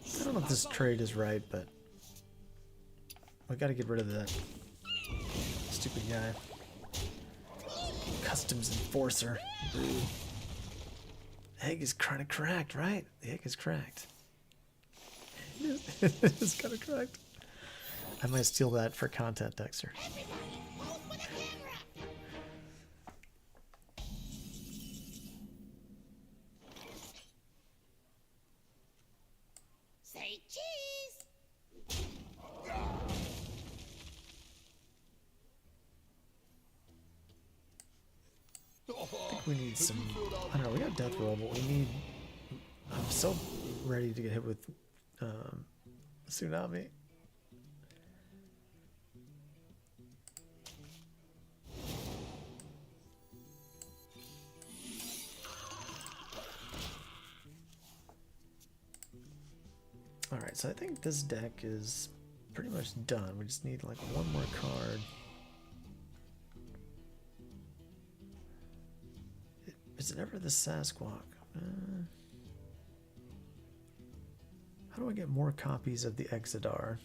I don't know if this trade is right, but we gotta get rid of that stupid guy. Customs enforcer. Egg is kind of cracked, right? The egg is cracked. It's kind of cracked. I might steal that for content, Dexter. Say cheese. I think we need some. I don't know. We got death roll, but we need. I'm so ready to get hit with tsunami. All right, so I think this deck is pretty much done. We just need like one more card. Is it ever the Sasquatch? How do I get more copies of the Exodar?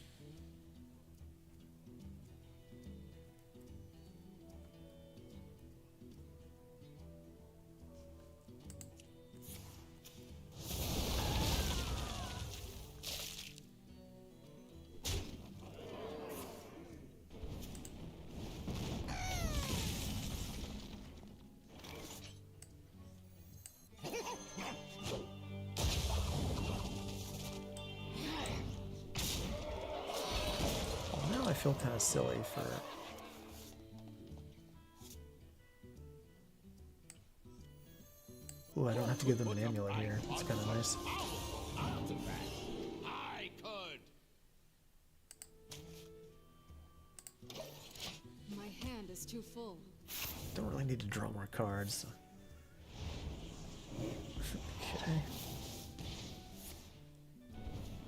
I feel kind of silly for ooh, I don't have to give them an amulet here. It's kind of nice. I could. My hand is too full. Don't really need to draw more cards. Okay.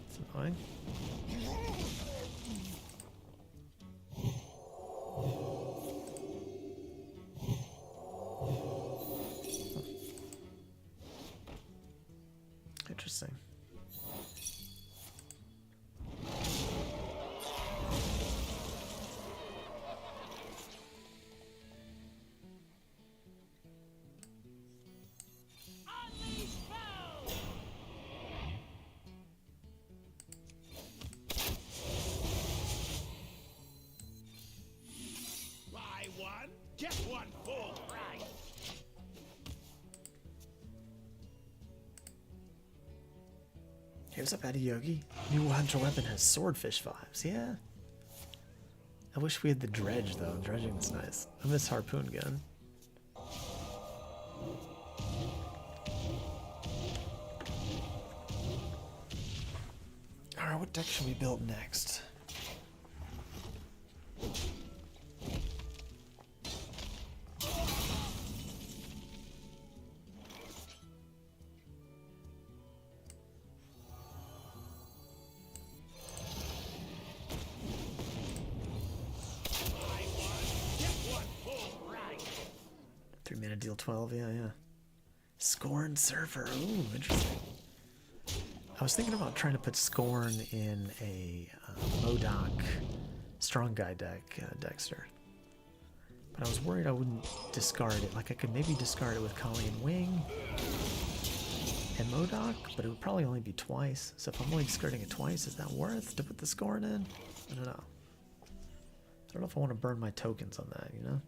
It's annoying. Interesting. Buy one, get one full price. Hey, what's up, Adiyogi? New Hunter weapon has swordfish vibes, yeah. I wish we had the dredge, though. Dredging is nice. I miss harpoon gun. Alright, what deck should we build next? Deal 12, yeah. Scorn Surfer, ooh, interesting. I was thinking about trying to put Scorn in a Modok Strong Guy deck, Dexter. But I was worried I wouldn't discard it. Like, I could maybe discard it with Colleen Wing and Modok, but it would probably only be twice. So if I'm only discarding it twice, is that worth to put the Scorn in? I don't know. I don't know if I want to burn my tokens on that, you know?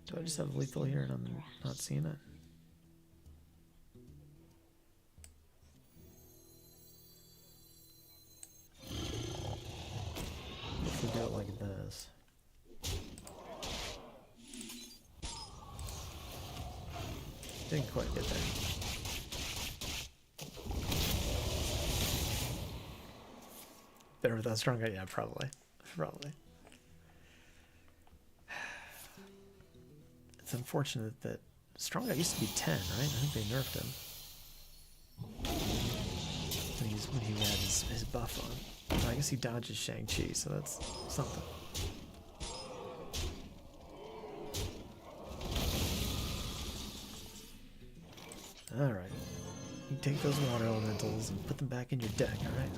Do I just have lethal here and I'm not seeing it? If we do it like this. Didn't quite get there. Better without strong guy? Yeah, probably. Probably. It's unfortunate that strong guy used to be 10, right? I think they nerfed him. When he had his buff on. I guess he dodges Shang-Chi, so that's something. Alright. You take those water elementals and put them back in your deck, alright?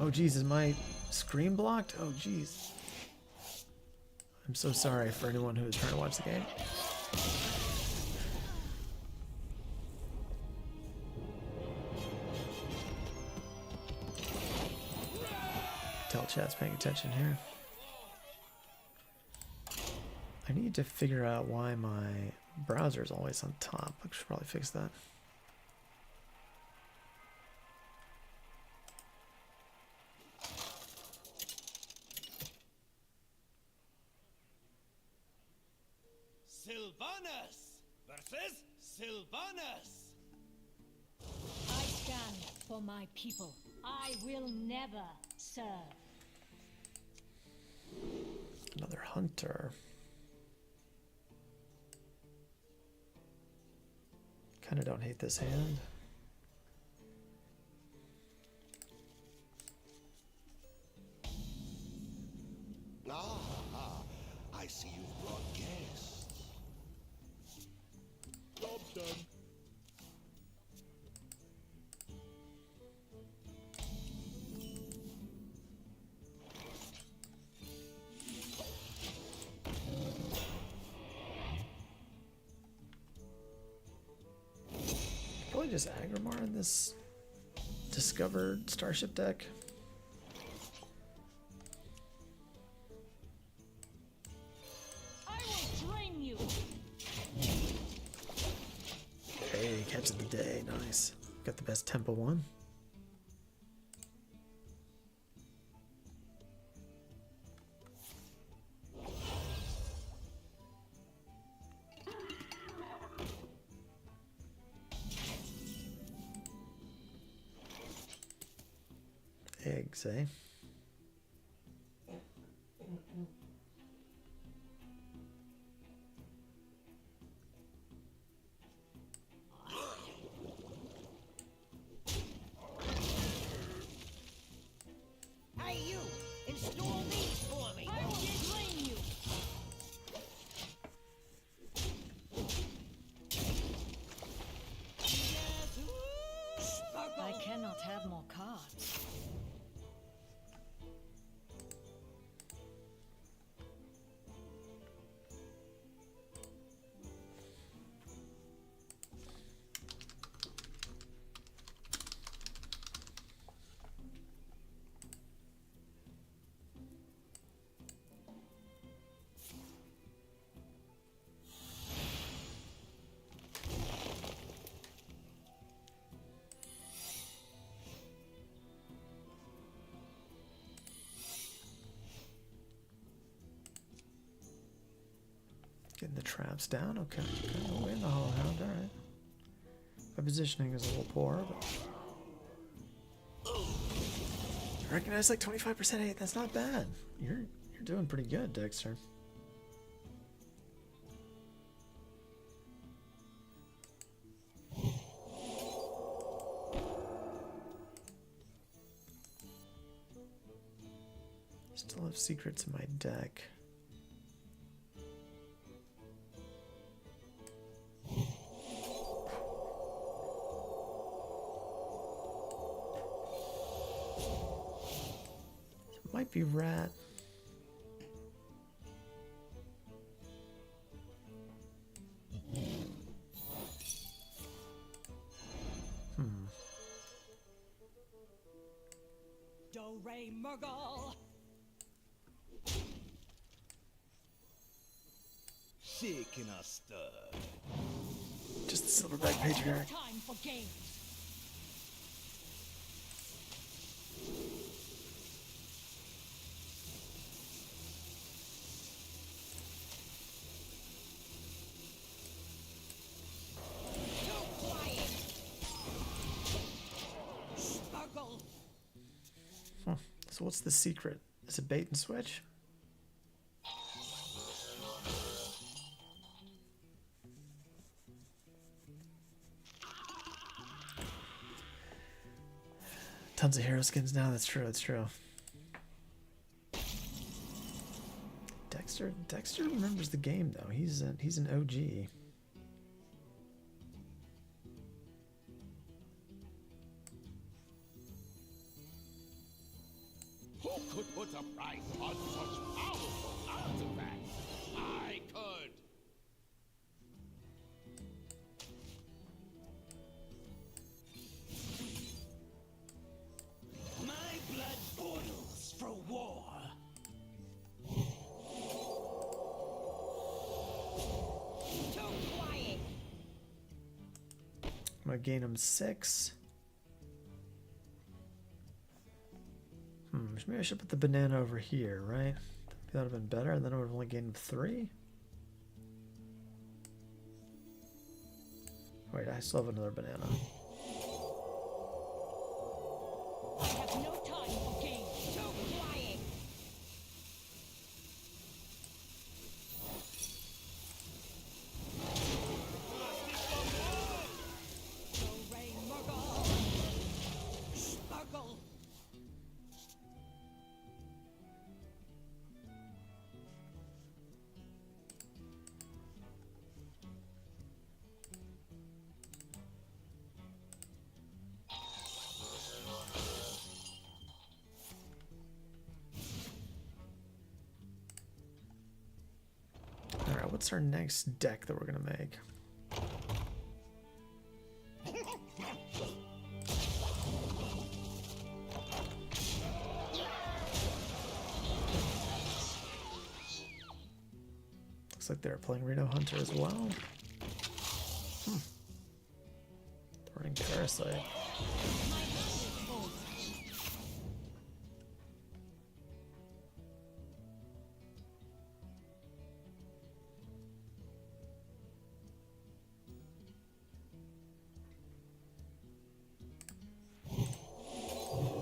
Oh geez, is my screen blocked? Oh geez. I'm so sorry for anyone who is trying to watch the game. Tell chat's paying attention here. I need to figure out why my browser is always on top. I should probably fix that. Sylvanas versus Sylvanas. I stand for my people. I will never serve. Another hunter. Kind of don't hate this hand. Ah, I see you've brought guests. Job done. Probably just Agrimar in this discovered starship deck. I will drain you. Hey, catch of the day, nice. Got the best tempo one. Eggs, eh? Hey, you! Install these for me! I will drain you. I cannot have more cards. Getting the traps down. Okay. Okay. We'll win the Hollow Hound. All right. My positioning is a little poor, but I recognize like 25% hate. That's not bad. You're doing pretty good, Dexter. Still have secrets in my deck. Might be rat. Ray Murgle. Shaking a stir. Just the Silverback Patriarch. Time for games. Too quiet. Sparkle. So what's the secret? Is it bait and switch? Tons of hero skins now. That's true. That's true. Dexter remembers the game though. He's an OG. Who could put a price on such powerful artifacts? I could. My blood boils for war. Too quiet. I'm gonna gain him 6. Maybe I should put the banana over here, right? That would have been better, and then I would have only gained 3. Wait, I still have another banana. I have no time for games. Too quiet. Go Ray Murgle. Sparkle. Alright, what's our next deck that we're gonna make? Looks like they're playing Reno Hunter as well. Running Parasite.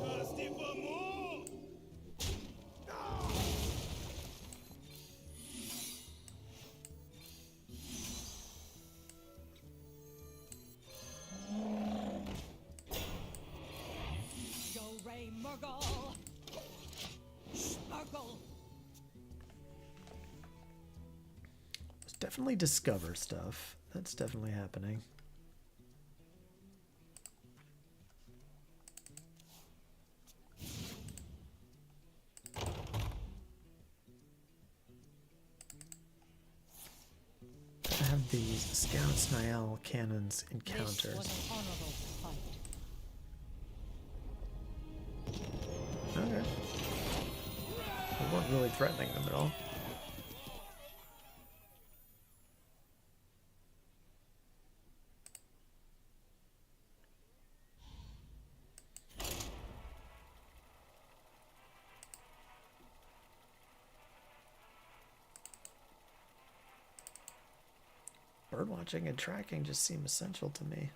Thirsty for more? Go Ray Murgle. Sparkle. There's definitely Discover stuff. That's definitely happening. I have these Scouts, Niall, Cannons, This Encounters. was an honorable fight. Okay. We weren't really threatening them at all. Birdwatching and tracking just seem essential to me.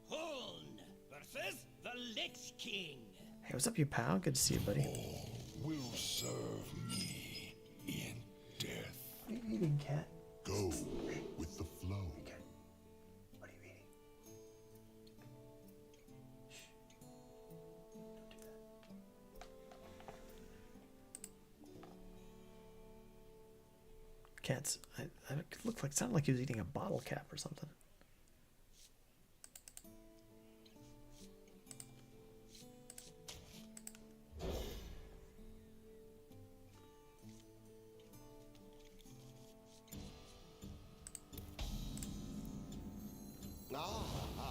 Huln versus the Lich King. Hey, what's up, you pal? Good to see you, buddy. Will serve me in death. What are you eating, cat? Go with the flow. What are you eating? Don't do that. Cats. I looked like sounded like he was eating a bottle cap or something. Ah,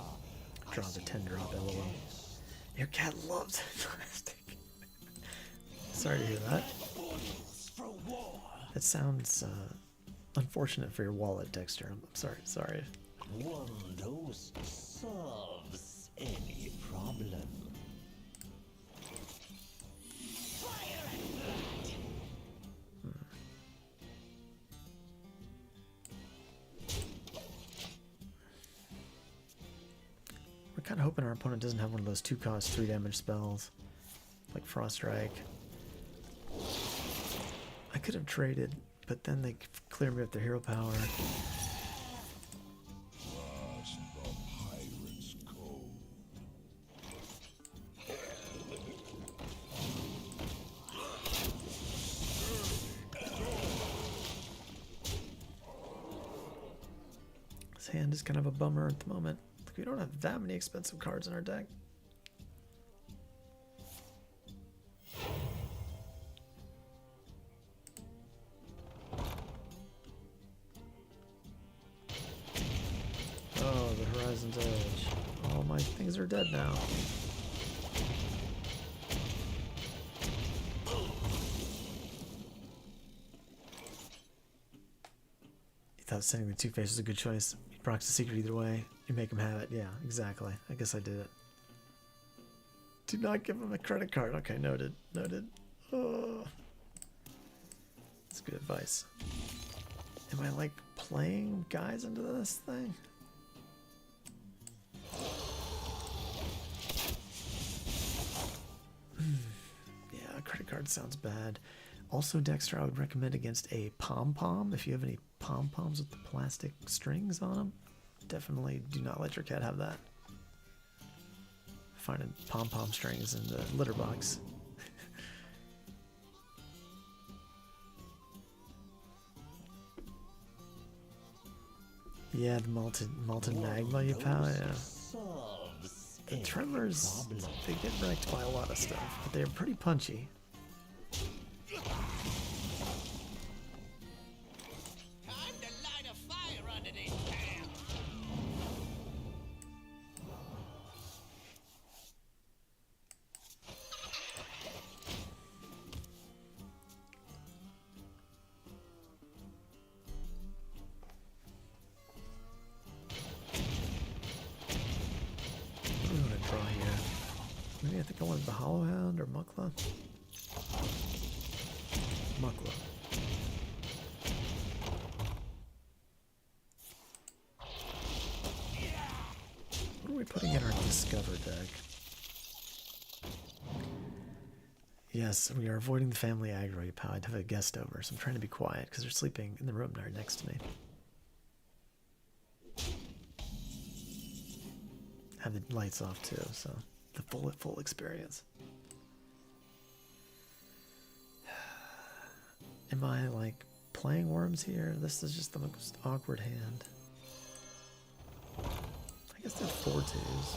draw the 10 drop LOL. Your cat loves plastic. Sorry to hear that. That sounds unfortunate for your wallet, Dexter. I'm sorry. One dose solves any problem. We're kind of hoping our opponent doesn't have one of those 2-cost 3 damage spells, like Frost Strike. I could have traded, but then they clear me up their hero power. Trust the pirate's code. This hand is kind of a bummer at the moment. We don't have that many expensive cards in our deck. Oh, the Horizon's Edge. All my things are dead now. You thought sending the Two-Face was a good choice. He procs the secret either way. You make him have it. Yeah, exactly. I guess I did it. Do not give him a credit card. Okay, noted. Noted. Oh. That's good advice. Am I like playing guys into this thing? Yeah, credit card sounds bad. Also, Dexter, I would recommend against a pom-pom. If you have any pom-poms with the plastic strings on them, definitely do not let your cat have that. Finding pom-pom strings in the litter box. Yeah, the malted magma you power, yeah. Solves The any tremors, problem. they get wrecked by a lot of stuff, but they're pretty punchy. Time to light a fire under these pants. What do we want to draw here? Maybe I think I wanted the Hollow Hound or Mukla. Mukla. What are we putting in our Discover deck? Yes, we are avoiding the family aggro. You pal. I'd have a guest over, so I'm trying to be quiet because they're sleeping in the room right next to me. Have the lights off too, so the full experience. Am I like playing worms here? This is just the most awkward hand. I guess there's 4 twos.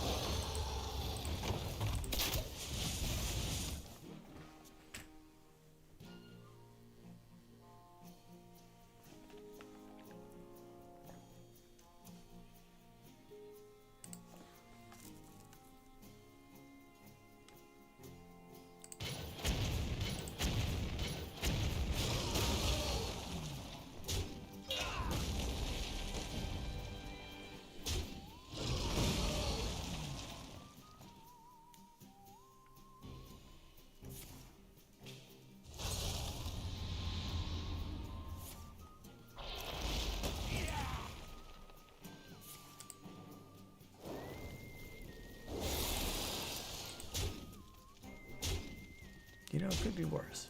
You know, it could be worse.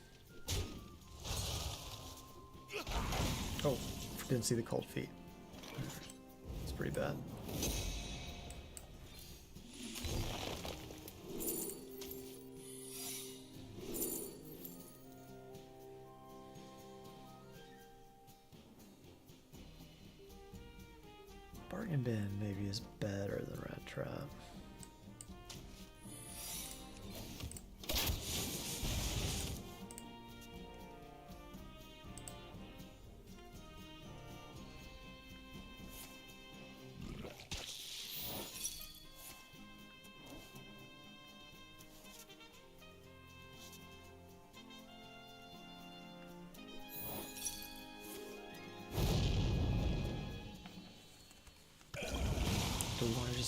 Oh, didn't see the cold feet. It's pretty bad. Bargain bin maybe is better than Rat Trap.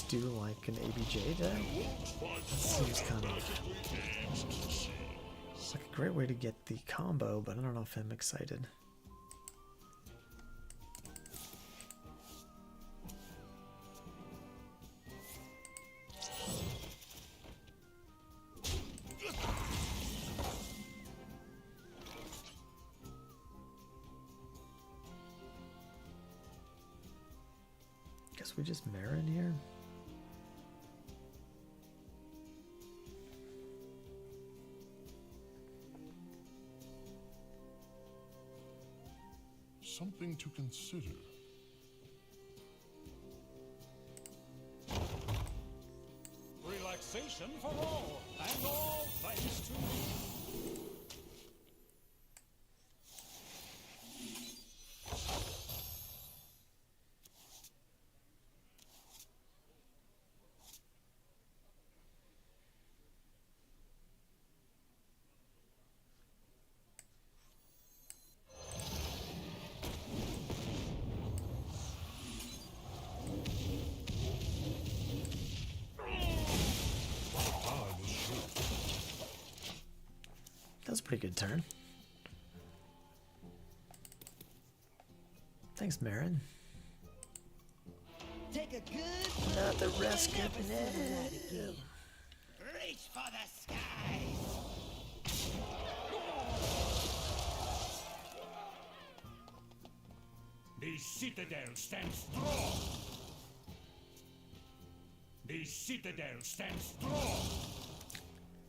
just do like an ABJ deck? That seems kind of like a great way to get the combo, but I don't know if I'm excited. Guess we just Marin here. Something to consider. Relaxation for all, and all thanks to me. That was a pretty good turn. Thanks, Marin. Take a good Not the rest never of settle that it. again. Reach for the skies. The citadel stands strong. The citadel stands strong.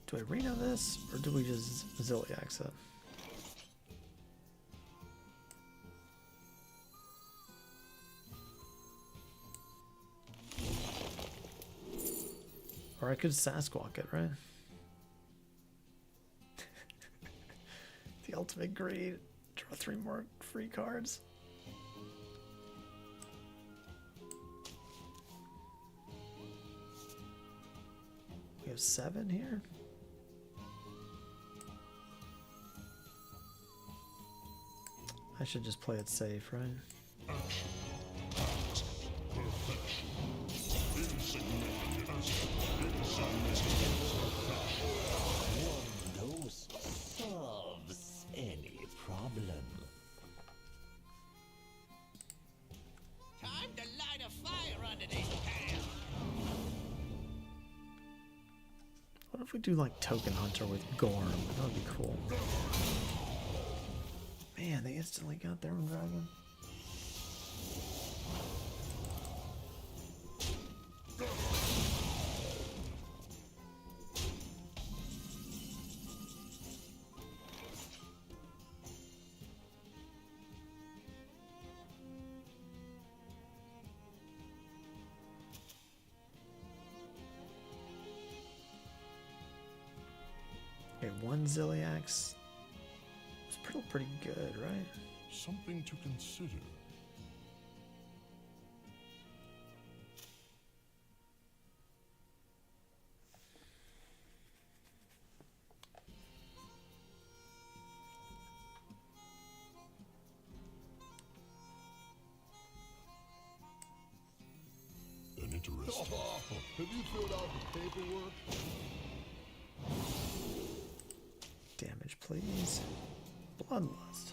Do I Reno this, or do we just Zilliax it? Or I could Sasquatch it, right? The ultimate greed. Draw 3 more free cards. We have 7 here. I should just play it safe, right? One dose solves any problem. Time to light a fire under this town. What if we do like Token Hunter with Gorm? That would be cool. Man, they instantly got their own dragon. Okay, 1 Zilliax. It's pretty good, right? Something to consider. An interesting. Have you filled out the paperwork? Damage, please. Bloodlust.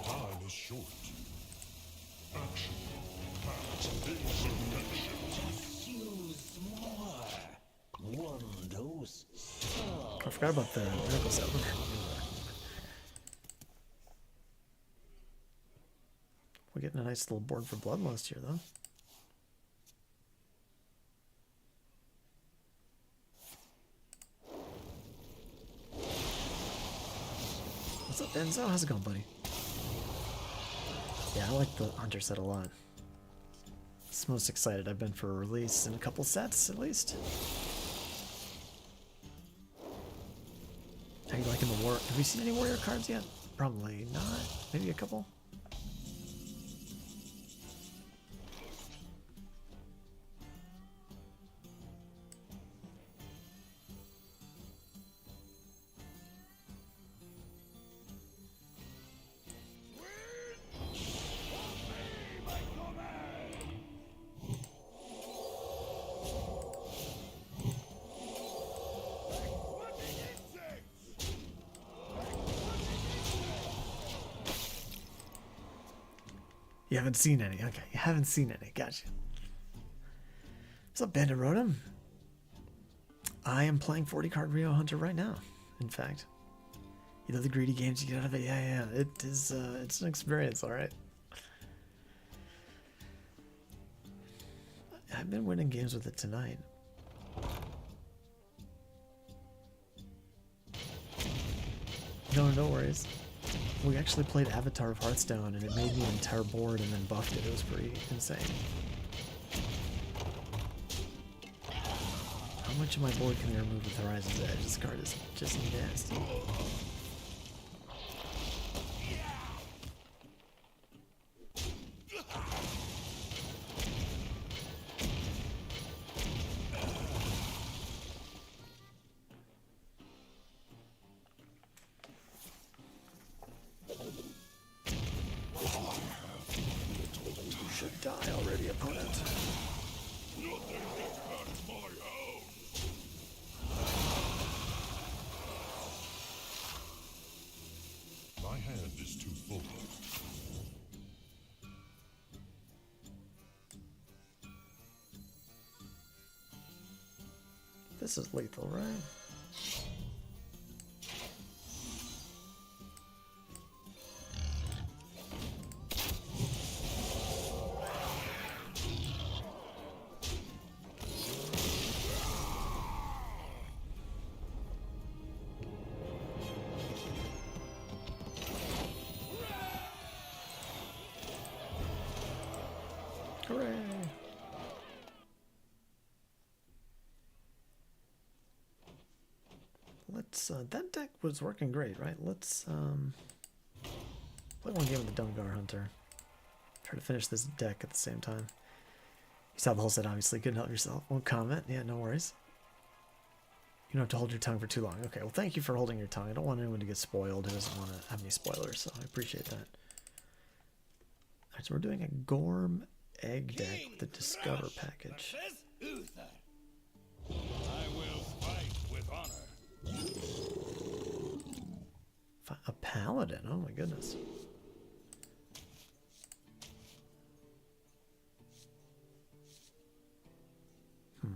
Time is short. Action. Pass. Insurrection. Use more. One dose solves I forgot about the Miracle Cell. We're getting a nice little board for Bloodlust here, though. What's up, Enzo? How's it going, buddy? Yeah, I like the Hunter set a lot. It's the most excited I've been for a release in a couple sets, at least. How you liking the war? Have we seen any warrior cards yet? Probably not. Maybe a couple. You haven't seen any. Okay, you haven't seen any. Gotcha. What's up, Bandit Rotom? I am playing 40 card Rio Hunter right now. In fact, you know the greedy games you get out of it. Yeah. It is. It's an experience. All right. I've been winning games with it tonight. No worries. We actually played Avatar of Hearthstone, and it made me an entire board and then buffed it. It was pretty insane. How much of my board can I remove with Horizon's Edge? This card is just nasty. Die already, opponent. My hand is too full. This is lethal, right? Hooray! Let's, that deck was working great, right? Let's, play one game with the Dungar Hunter. Try to finish this deck at the same time. You saw the whole set, obviously. Couldn't help yourself. Won't comment. Yeah, no worries. You don't have to hold your tongue for too long. Okay, well, thank you for holding your tongue. I don't want anyone to get spoiled who doesn't want to have any spoilers, so I appreciate that. Alright, so we're doing a Gorm egg deck with the Discover package. I will fight with honor. A Paladin? Oh my goodness. I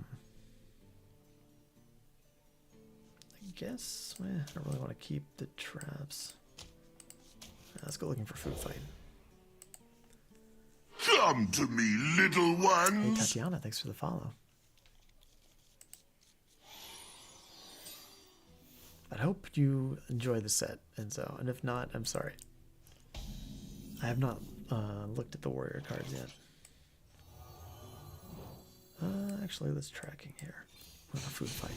guess I don't really want to keep the traps. Let's go looking for food fight. Come to me, little Hey ones. Tatiana, thanks for the follow. I hope you enjoy the set, Enzo, and if not, I'm sorry. I have not looked at the warrior cards yet. Actually, let's tracking here with a food fight.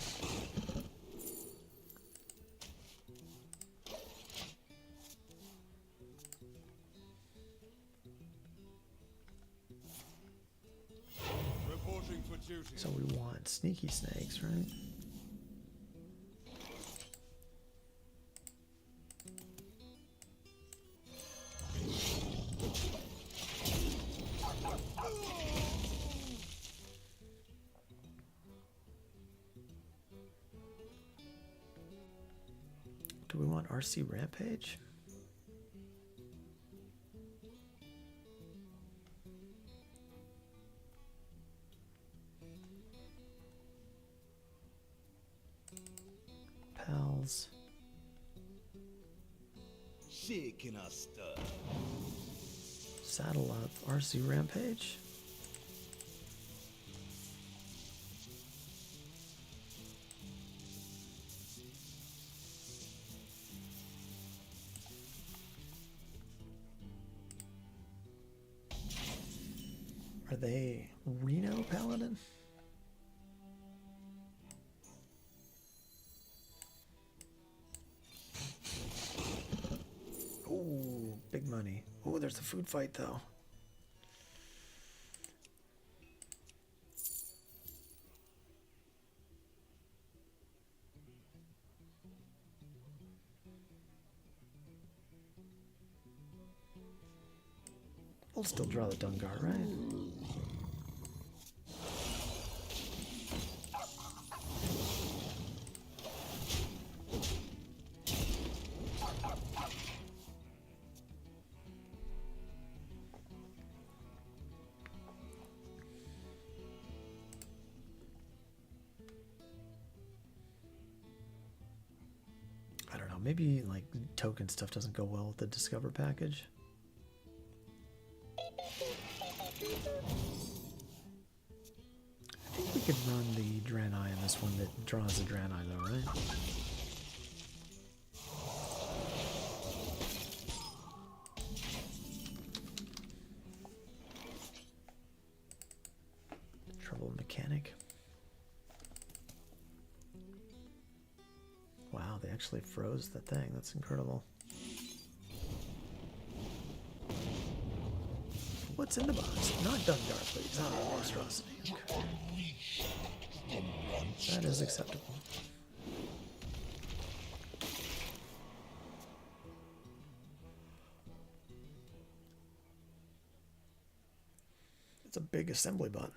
Reporting for duty. So we want sneaky snakes, right? Do we want RC Rampage? Pals. Shaking us stuff. Saddle up. RC Rampage. Are they Reno Paladin? Ooh, big money. Ooh, there's a food fight though. We'll still draw the Dungar, right? Maybe like token stuff doesn't go well with the Discover package. I think we could run the Draenei in this one that draws a Draenei though, right? Trouble mechanic. Wow, they actually froze the thing. That's incredible. What's in the box? Not done darkly. It's not a monstrosity. Okay. That is acceptable. It's a big assembly button.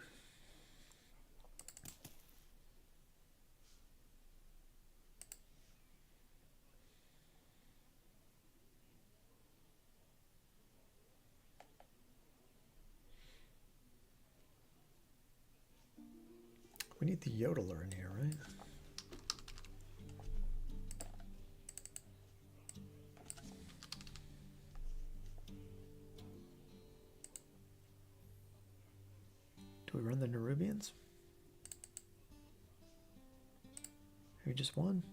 We need the yodeler in here, right? Do we run the Nerubians? Maybe just one?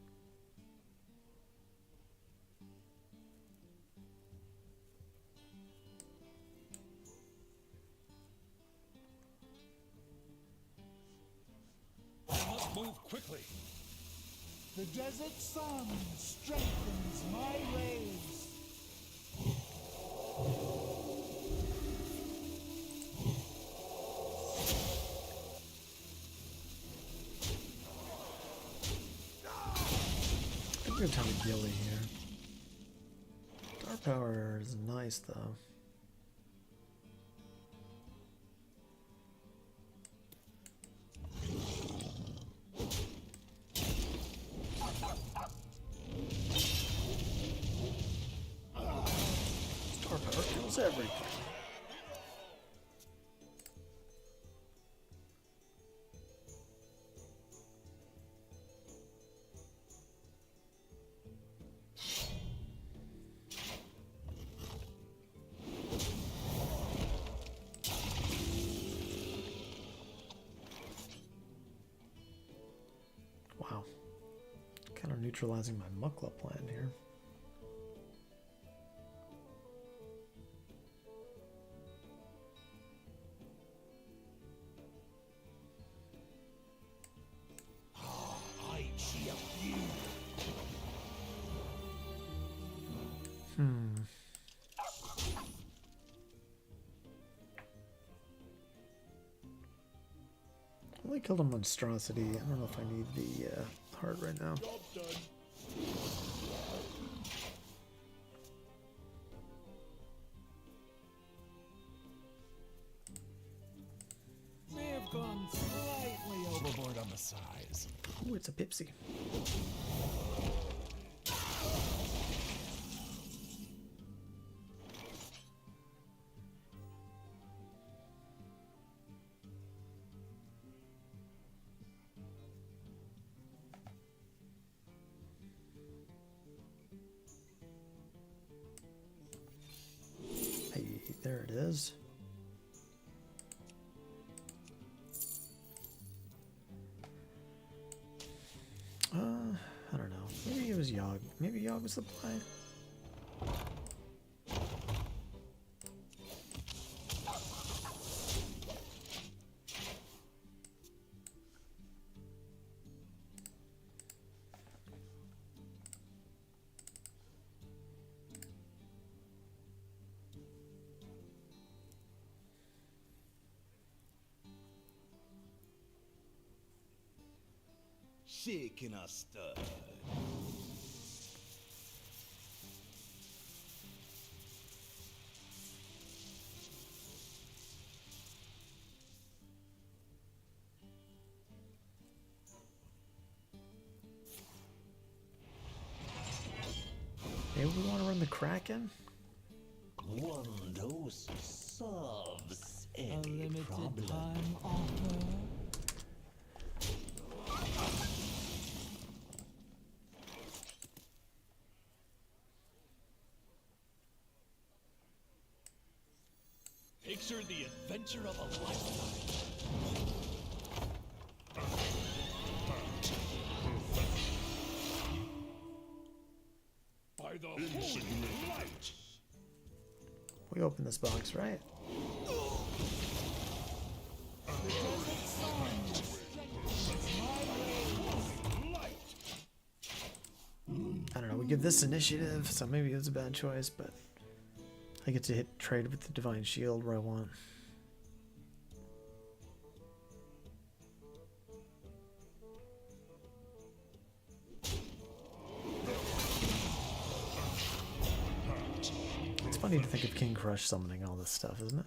Move quickly. The desert sun strengthens my rays. I think we're gonna have a Gilly here. Star power is nice though. Star power kills everything. Wow. Kind of neutralizing my Mukla plan here. I cheer you. I only killed a monstrosity. I don't know if I need the heart right now. Job done. May have gone slightly overboard on the size. Oh, it's a Pipsy. Hey, there it is. I don't know. Maybe it was Yogg. Maybe Yogg was the play. Shaking a stud. Maybe we want to run the Kraken? One dose solves A any limited problem. time offer. Picture the adventure of a lifetime. By the holy light! We open this box, right? I don't know, we give this initiative, so maybe it's a bad choice, but I get to hit trade with the Divine Shield where I want. It's funny to think of King Crush summoning all this stuff, isn't it?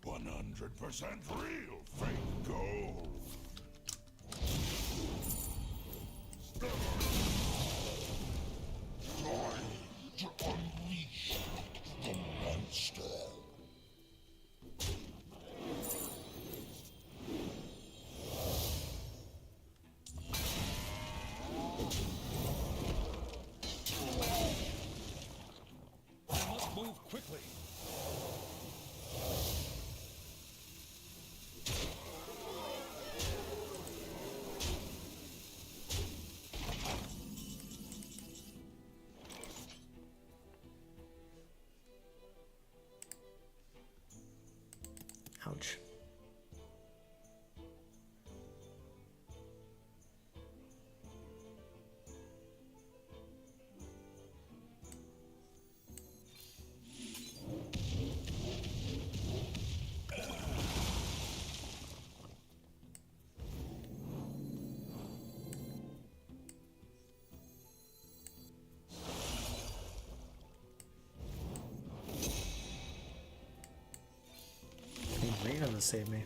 %100% real fake gold. Time to unleash the monster. I must move quickly. Ouch. Green gonna save me.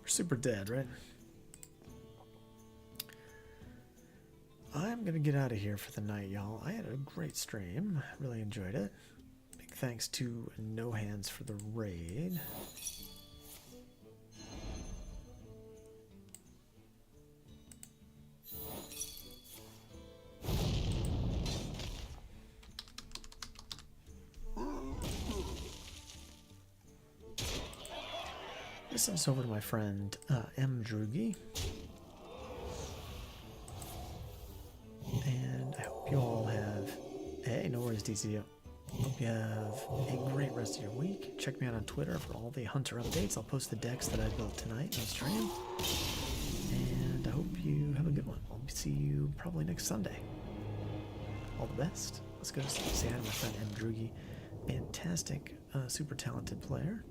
We're super dead, right? I'm gonna get out of here for the night, y'all. I had a great stream. Really enjoyed it. Big thanks to No Hands for the raid. This is over to my friend M. Drugi. And I hope you all have... Hey, no worries, DCO. Hope you have a great rest of your week. Check me out on Twitter for all the Hunter updates. I'll post the decks that I built tonight on stream. And I hope you have a good one. I'll see you probably next Sunday. All the best. Let's go say hi to my friend M. Drugi. Fantastic, super talented player.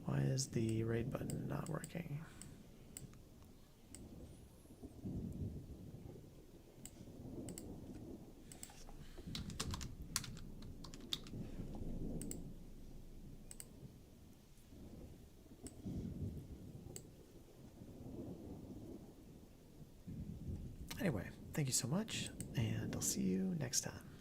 Why is the raid button not working? Anyway, thank you so much, and I'll see you next time.